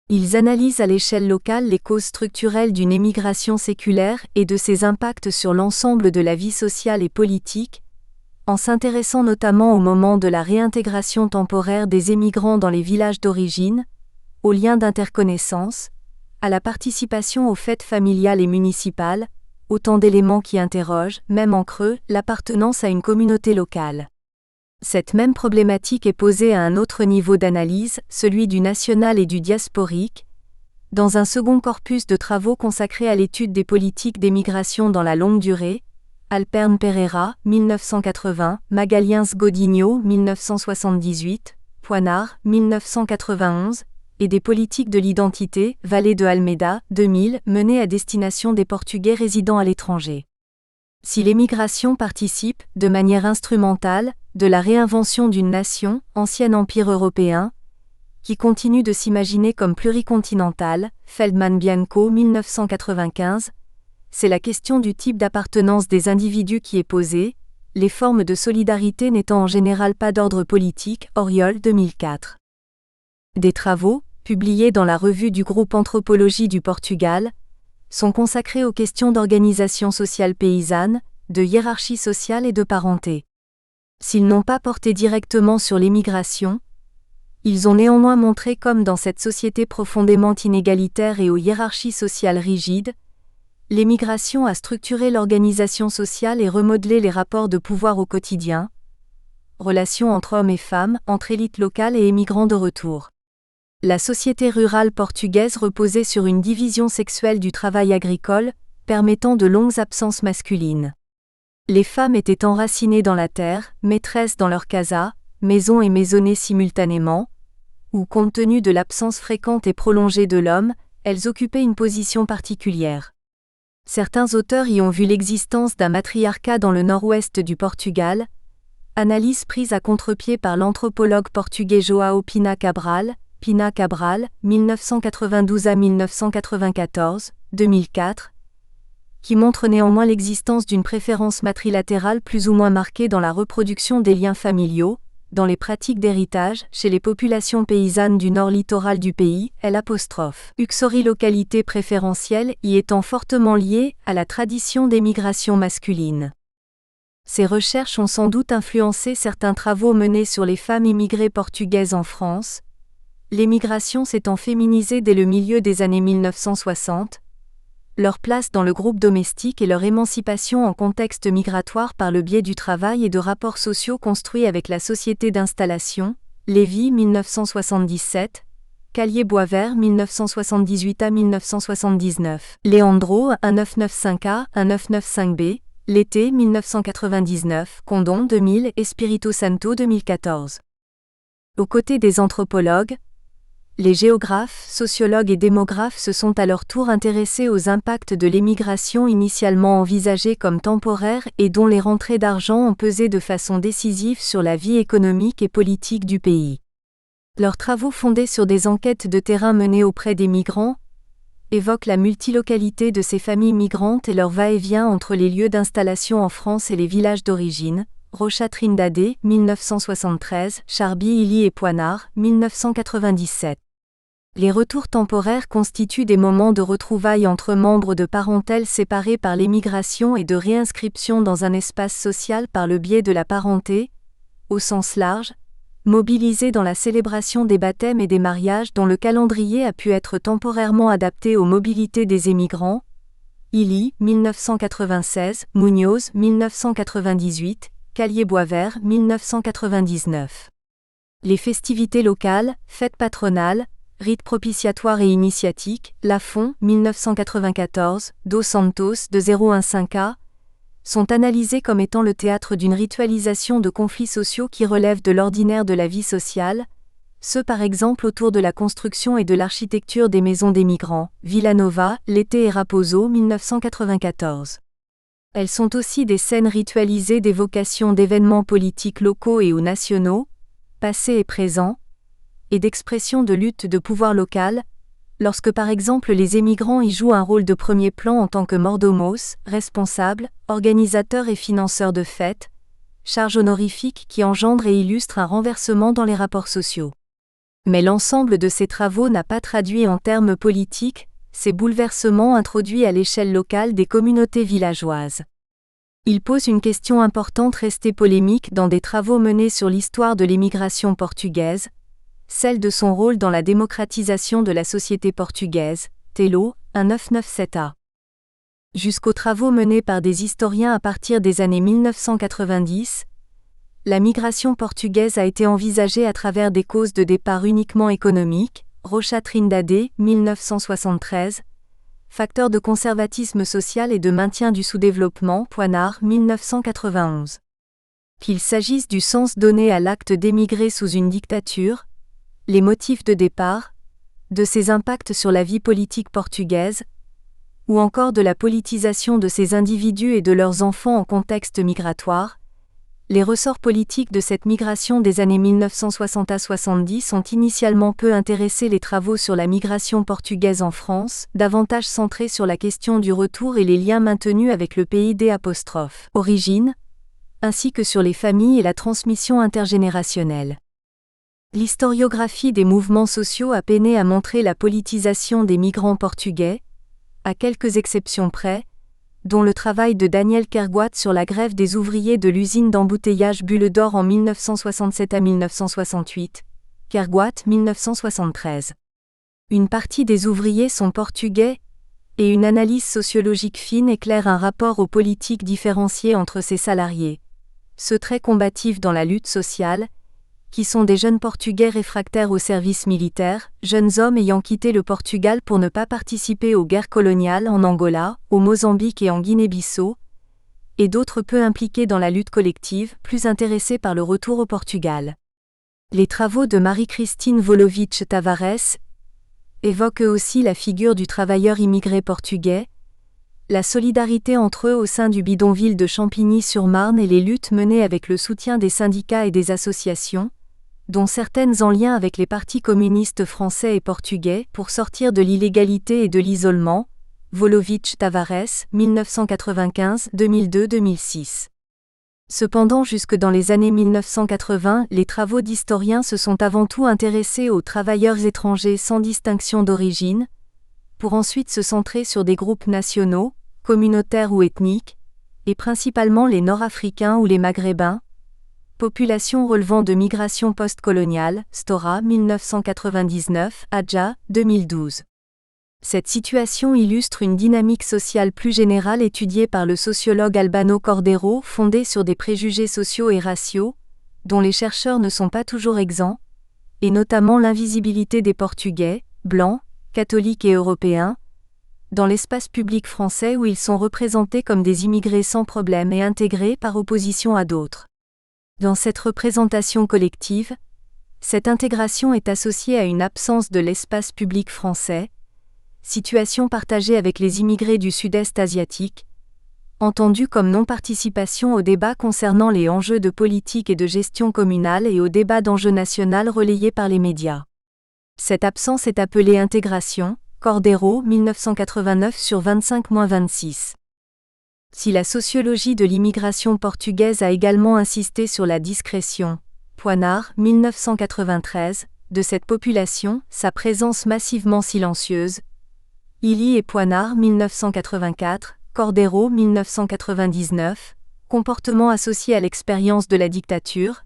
Ils analysent à l'échelle locale les causes structurelles d'une émigration séculaire et de ses impacts sur l'ensemble de la vie sociale et politique, en s'intéressant notamment au moment de la réintégration temporaire des émigrants dans les villages d'origine, aux liens d'interconnaissance, à la participation aux fêtes familiales et municipales, autant d'éléments qui interrogent, même en creux, l'appartenance à une communauté locale. Cette même problématique est posée à un autre niveau d'analyse, celui du national et du diasporique, dans un second corpus de travaux consacré à l'étude des politiques d'émigration dans la longue durée, Alpern Pereira, 1980, Magalhães Godinho, 1978, Poinard, 1991, et des politiques de l'identité, Vallée de Almeida, 2000, menées à destination des Portugais résidant à l'étranger. Si l'émigration participe, de manière instrumentale, de la réinvention d'une nation, ancien empire européen, qui continue de s'imaginer comme pluricontinentale, Feldman Bianco 1995, c'est la question du type d'appartenance des individus qui est posée, les formes de solidarité n'étant en général pas d'ordre politique, Auriol 2004. Des travaux, publiés dans la revue du groupe Anthropologie du Portugal, sont consacrés aux questions d'organisation sociale paysanne, de hiérarchie sociale et de parenté. S'ils n'ont pas porté directement sur l'émigration, ils ont néanmoins montré comme dans cette société profondément inégalitaire et aux hiérarchies sociales rigides, l'émigration a structuré l'organisation sociale et remodelé les rapports de pouvoir au quotidien, relations entre hommes et femmes, entre élites locales et émigrants de retour. La société rurale portugaise reposait sur une division sexuelle du travail agricole, permettant de longues absences masculines. Les femmes étaient enracinées dans la terre, maîtresses dans leur casa, maisons et maisonnées simultanément, où, compte tenu de l'absence fréquente et prolongée de l'homme, elles occupaient une position particulière. Certains auteurs y ont vu l'existence d'un matriarcat dans le nord-ouest du Portugal, analyse prise à contre-pied par l'anthropologue portugais João Pina Cabral, 1992 à 1994, 2004, qui montre néanmoins l'existence d'une préférence matrilatérale plus ou moins marquée dans la reproduction des liens familiaux, dans les pratiques d'héritage, chez les populations paysannes du nord littoral du pays, Uxori localité préférentielle y étant fortement liée à la tradition d'émigration masculine. Ces recherches ont sans doute influencé certains travaux menés sur les femmes immigrées portugaises en France, l'émigration s'étant féminisée dès le milieu des années 1960, leur place dans le groupe domestique et leur émancipation en contexte migratoire par le biais du travail et de rapports sociaux construits avec la société d'installation, Lévy 1977, Callier-Boisvert 1978 à 1979, Leandro 1995A, 1995B, L'été 1999, Condon 2000 et Espírito Santo 2014. Aux côtés des anthropologues, les géographes, sociologues et démographes se sont à leur tour intéressés aux impacts de l'émigration initialement envisagée comme temporaire et dont les rentrées d'argent ont pesé de façon décisive sur la vie économique et politique du pays. Leurs travaux fondés sur des enquêtes de terrain menées auprès des migrants évoquent la multilocalité de ces familles migrantes et leur va-et-vient entre les lieux d'installation en France et les villages d'origine. Rocha Trindade, 1973, Charby, Illy et Poinard, 1997. Les retours temporaires constituent des moments de retrouvailles entre membres de parentèles séparés par l'émigration et de réinscription dans un espace social par le biais de la parenté, au sens large, mobilisés dans la célébration des baptêmes et des mariages dont le calendrier a pu être temporairement adapté aux mobilités des émigrants. Illy, 1996, Muñoz, 1998, Callier-Boisvert, 1999. Les festivités locales, fêtes patronales, rites propitiatoires et initiatiques, Lafont, 1994, Dos Santos de 015A, sont analysés comme étant le théâtre d'une ritualisation de conflits sociaux qui relèvent de l'ordinaire de la vie sociale, ceux par exemple autour de la construction et de l'architecture des maisons des migrants, Villanova, L'été et Raposo, 1994. Elles sont aussi des scènes ritualisées d'évocation d'événements politiques locaux et ou nationaux, passés et présents, et d'expression de lutte de pouvoir local, lorsque par exemple les émigrants y jouent un rôle de premier plan en tant que mordomos, responsables, organisateurs et financeurs de fêtes, charges honorifiques qui engendrent et illustrent un renversement dans les rapports sociaux. Mais l'ensemble de ces travaux n'a pas traduit en termes politiques ces bouleversements introduits à l'échelle locale des communautés villageoises. Ils posent une question importante restée polémique dans des travaux menés sur l'histoire de l'émigration portugaise, celle de son rôle dans la démocratisation de la société portugaise, Tello, 1997a. Jusqu'aux travaux menés par des historiens à partir des années 1990, la migration portugaise a été envisagée à travers des causes de départ uniquement économiques, Rocha Trindade, 1973, facteurs de conservatisme social et de maintien du sous-développement, Poinard, 1991. Qu'il s'agisse du sens donné à l'acte d'émigrer sous une dictature, les motifs de départ, de ses impacts sur la vie politique portugaise, ou encore de la politisation de ces individus et de leurs enfants en contexte migratoire, les ressorts politiques de cette migration des années 1960 à 70 ont initialement peu intéressé les travaux sur la migration portugaise en France, davantage centrés sur la question du retour et les liens maintenus avec le pays d'origine, ainsi que sur les familles et la transmission intergénérationnelle. L'historiographie des mouvements sociaux a peiné à montrer la politisation des migrants portugais, à quelques exceptions près, dont le travail de Daniel Kerguat sur la grève des ouvriers de l'usine d'embouteillage Bulle d'Or en 1967 à 1968, Kerguat 1973. Une partie des ouvriers sont portugais, et une analyse sociologique fine éclaire un rapport aux politiques différenciées entre ces salariés, ceux très combatifs dans la lutte sociale, qui sont des jeunes Portugais réfractaires au service militaire, jeunes hommes ayant quitté le Portugal pour ne pas participer aux guerres coloniales en Angola, au Mozambique et en Guinée-Bissau, et d'autres peu impliqués dans la lutte collective, plus intéressés par le retour au Portugal. Les travaux de Marie-Christine Volovic Tavares évoquent eux aussi la figure du travailleur immigré portugais, la solidarité entre eux au sein du bidonville de Champigny-sur-Marne et les luttes menées avec le soutien des syndicats et des associations, dont certaines en lien avec les partis communistes français et portugais pour sortir de l'illégalité et de l'isolement, Volovic Tavares, 1995, 2002-2006. Cependant, jusque dans les années 1980, les travaux d'historiens se sont avant tout intéressés aux travailleurs étrangers sans distinction d'origine, pour ensuite se centrer sur des groupes nationaux, communautaires ou ethniques, et principalement les Nord-Africains ou les Maghrébins, population relevant de migration post-coloniale, Stora 1999, Adja 2012. Cette situation illustre une dynamique sociale plus générale étudiée par le sociologue Albano Cordero fondée sur des préjugés sociaux et raciaux, dont les chercheurs ne sont pas toujours exempts, et notamment l'invisibilité des Portugais, blancs, catholiques et européens, dans l'espace public français où ils sont représentés comme des immigrés sans problème et intégrés par opposition à d'autres. Dans cette représentation collective, cette intégration est associée à une absence de l'espace public français, situation partagée avec les immigrés du Sud-Est asiatique, entendue comme non-participation au débat concernant les enjeux de politique et de gestion communale et au débat d'enjeux national relayés par les médias. Cette absence est appelée intégration, Cordeiro, 1989 sur 25-26. Si la sociologie de l'immigration portugaise a également insisté sur la discrétion, Poinard, 1993, de cette population, sa présence massivement silencieuse, Illy et Poinard, 1984, Cordeiro, 1999, comportement associé à l'expérience de la dictature,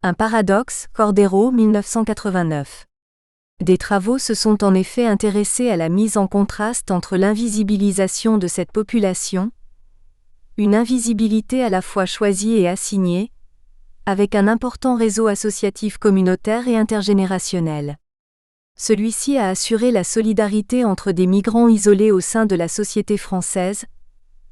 un paradoxe, Cordeiro, 1989. Des travaux se sont en effet intéressés à la mise en contraste entre l'invisibilisation de cette population, une invisibilité à la fois choisie et assignée, avec un important réseau associatif communautaire et intergénérationnel. Celui-ci a assuré la solidarité entre des migrants isolés au sein de la société française,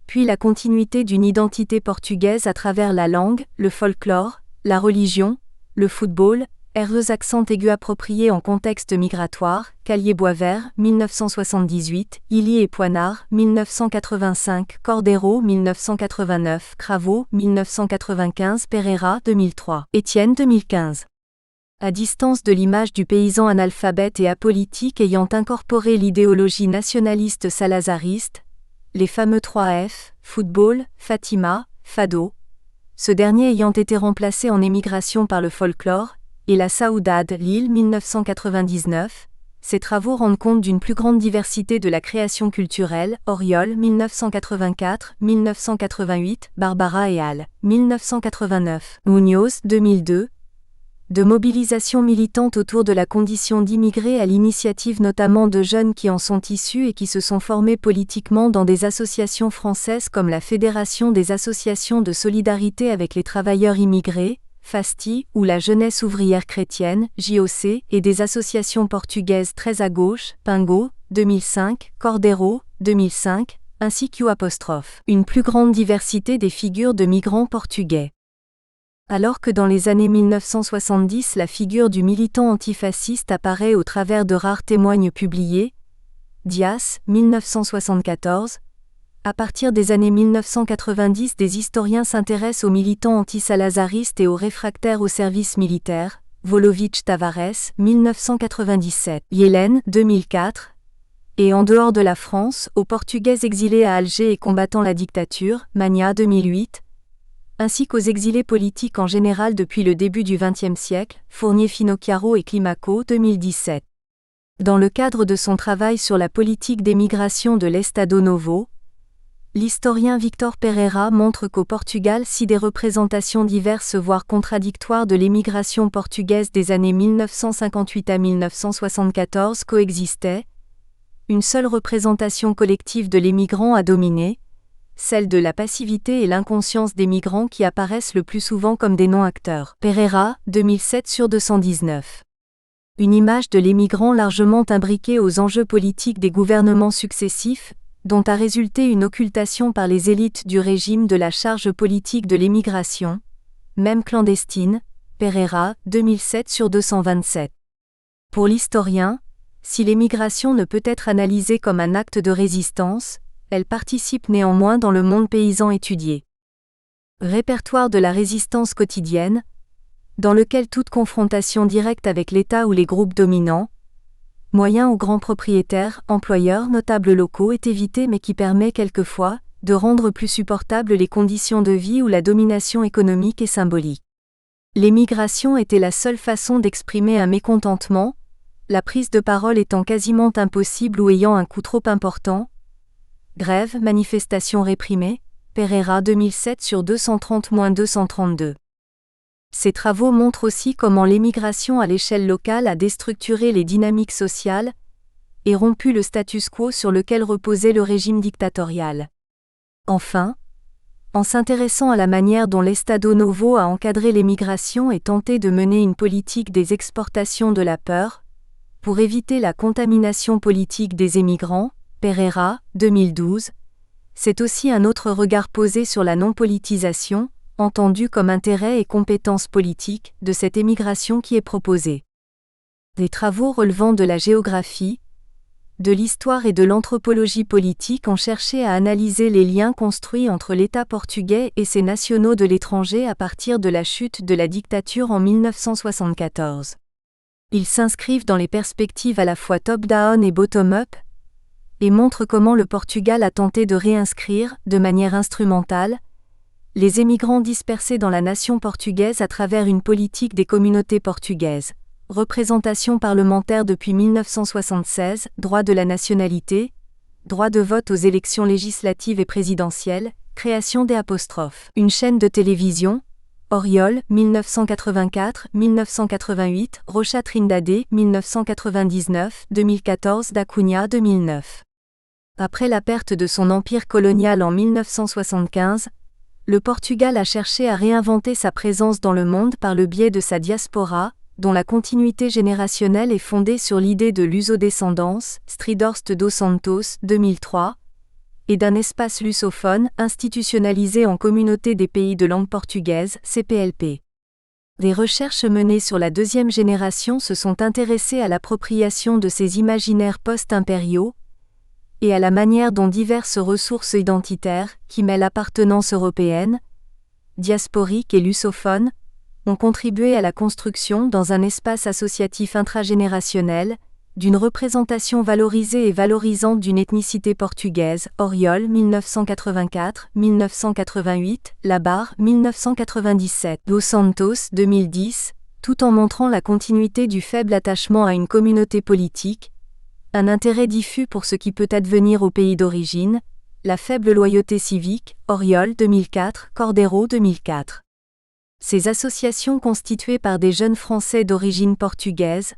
puis la continuité d'une identité portugaise à travers la langue, le folklore, la religion, le football, accent aigu approprié en contexte migratoire, Calier-Boisvert, 1978, Illy et Poinard, 1985, Cordeiro, 1989, Cravo, 1995, Pereira, 2003, Étienne, 2015. À distance de l'image du paysan analphabète et apolitique ayant incorporé l'idéologie nationaliste salazariste, les fameux 3F, football, Fatima, Fado, ce dernier ayant été remplacé en émigration par le folklore, et la Saudade, Lille, 1999, ces travaux rendent compte d'une plus grande diversité de la création culturelle, Oriol, 1984, 1988, Barbara et Al, 1989, Munoz, 2002, de mobilisation militante autour de la condition d'immigrés à l'initiative notamment de jeunes qui en sont issus et qui se sont formés politiquement dans des associations françaises comme la Fédération des associations de solidarité avec les travailleurs immigrés, FASTI, ou la Jeunesse ouvrière chrétienne, JOC, et des associations portugaises très à gauche, Pingo, 2005, Cordeiro, 2005, ainsi qu'U'. Une plus grande diversité des figures de migrants portugais. Alors que dans les années 1970 la figure du militant antifasciste apparaît au travers de rares témoignes publiés, Dias, 1974, à partir des années 1990 des historiens s'intéressent aux militants anti-salazaristes et aux réfractaires au service militaire, Volovic Tavares, 1997, Yellen, 2004, et en dehors de la France, aux Portugais exilés à Alger et combattant la dictature, Magna, 2008, ainsi qu'aux exilés politiques en général depuis le début du XXe siècle, Fournier-Finocchiaro et Climaco, 2017. Dans le cadre de son travail sur la politique d'émigration de l'Estado Novo, l'historien Victor Pereira montre qu'au Portugal, si des représentations diverses voire contradictoires de l'émigration portugaise des années 1958 à 1974 coexistaient, une seule représentation collective de l'émigrant a dominé, celle de la passivité et l'inconscience des migrants qui apparaissent le plus souvent comme des non-acteurs. Pereira, 2007 sur 219. Une image de l'émigrant largement imbriquée aux enjeux politiques des gouvernements successifs, dont a résulté une occultation par les élites du régime de la charge politique de l'émigration, même clandestine, Pereira, 2007 sur 227. Pour l'historien, si l'émigration ne peut être analysée comme un acte de résistance, elle participe néanmoins dans le monde paysan étudié. Répertoire de la résistance quotidienne, dans lequel toute confrontation directe avec l'État ou les groupes dominants, moyens ou grands propriétaires, employeurs, notables locaux est évitée mais qui permet quelquefois de rendre plus supportables les conditions de vie ou la domination économique et symbolique. L'émigration était la seule façon d'exprimer un mécontentement, la prise de parole étant quasiment impossible ou ayant un coût trop important. Grève, manifestations réprimées, Pereira 2007 sur 230-232. Ces travaux montrent aussi comment l'émigration à l'échelle locale a déstructuré les dynamiques sociales et rompu le status quo sur lequel reposait le régime dictatorial. Enfin, en s'intéressant à la manière dont l'Estado Novo a encadré l'émigration et tenté de mener une politique des exportations de la peur, pour éviter la contamination politique des émigrants, Pereira, 2012, c'est aussi un autre regard posé sur la non-politisation, entendue comme intérêt et compétence politique, de cette émigration qui est proposée. Des travaux relevant de la géographie, de l'histoire et de l'anthropologie politique ont cherché à analyser les liens construits entre l'État portugais et ses nationaux de l'étranger à partir de la chute de la dictature en 1974. Ils s'inscrivent dans les perspectives à la fois top-down et bottom-up, et montrent comment le Portugal a tenté de réinscrire, de manière instrumentale, les émigrants dispersés dans la nation portugaise à travers une politique des communautés portugaises. Représentation parlementaire depuis 1976, droit de la nationalité, droit de vote aux élections législatives et présidentielles, création des apostrophes. Une chaîne de télévision, Oriol, 1984-1988, Rocha Trindade, 1999-2014, D'Acunha, 2009. Après la perte de son empire colonial en 1975, le Portugal a cherché à réinventer sa présence dans le monde par le biais de sa diaspora, dont la continuité générationnelle est fondée sur l'idée de lusodescendance, Stridhorst dos Santos, 2003, et d'un espace lusophone, institutionnalisé en Communauté des pays de langue portugaise, CPLP. Des recherches menées sur la deuxième génération se sont intéressées à l'appropriation de ces imaginaires post-impériaux, et à la manière dont diverses ressources identitaires, qui mêlent appartenance européenne, diasporique et lusophone, ont contribué à la construction dans un espace associatif intragénérationnel, d'une représentation valorisée et valorisante d'une ethnicité portugaise, Oriol 1984-1988, Labarre 1997, Dos Santos 2010, tout en montrant la continuité du faible attachement à une communauté politique, un intérêt diffus pour ce qui peut advenir au pays d'origine, la faible loyauté civique, Oriol 2004, Cordeiro 2004. Ces associations constituées par des jeunes Français d'origine portugaise,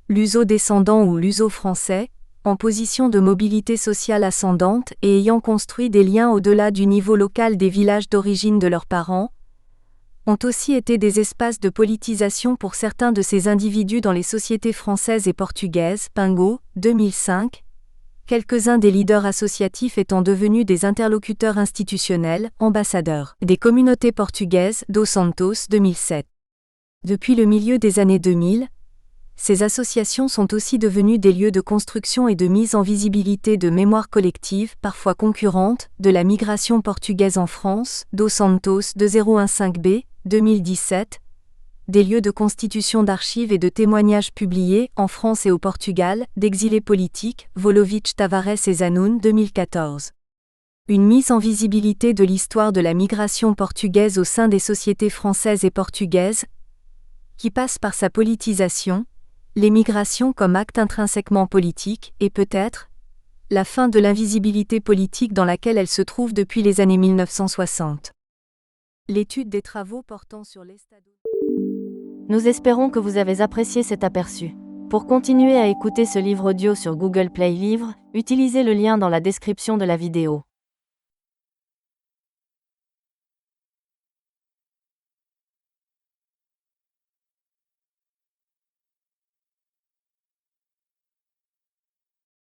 luso-descendants ou luso-français, en position de mobilité sociale ascendante et ayant construit des liens au-delà du niveau local des villages d'origine de leurs parents, ont aussi été des espaces de politisation pour certains de ces individus dans les sociétés françaises et portugaises, Pingo, 2005, quelques-uns des leaders associatifs étant devenus des interlocuteurs institutionnels, ambassadeurs des communautés portugaises, Dos Santos 2007. Depuis le milieu des années 2000, ces associations sont aussi devenues des lieux de construction et de mise en visibilité de mémoire collective, parfois concurrentes, de la migration portugaise en France, Dos Santos 2015b, 2017, des lieux de constitution d'archives et de témoignages publiés, en France et au Portugal, d'exilés politiques, Volovic Tavares et Zanoun 2014. Une mise en visibilité de l'histoire de la migration portugaise au sein des sociétés françaises et portugaises, qui passe par sa politisation, l'émigration comme acte intrinsèquement politique, et peut-être, la fin de l'invisibilité politique dans laquelle elle se trouve depuis les années 1960. L'étude des travaux portant sur l'Estado. Nous espérons que vous avez apprécié cet aperçu. Pour continuer à écouter ce livre audio sur Google Play Livres, utilisez le lien dans la description de la vidéo.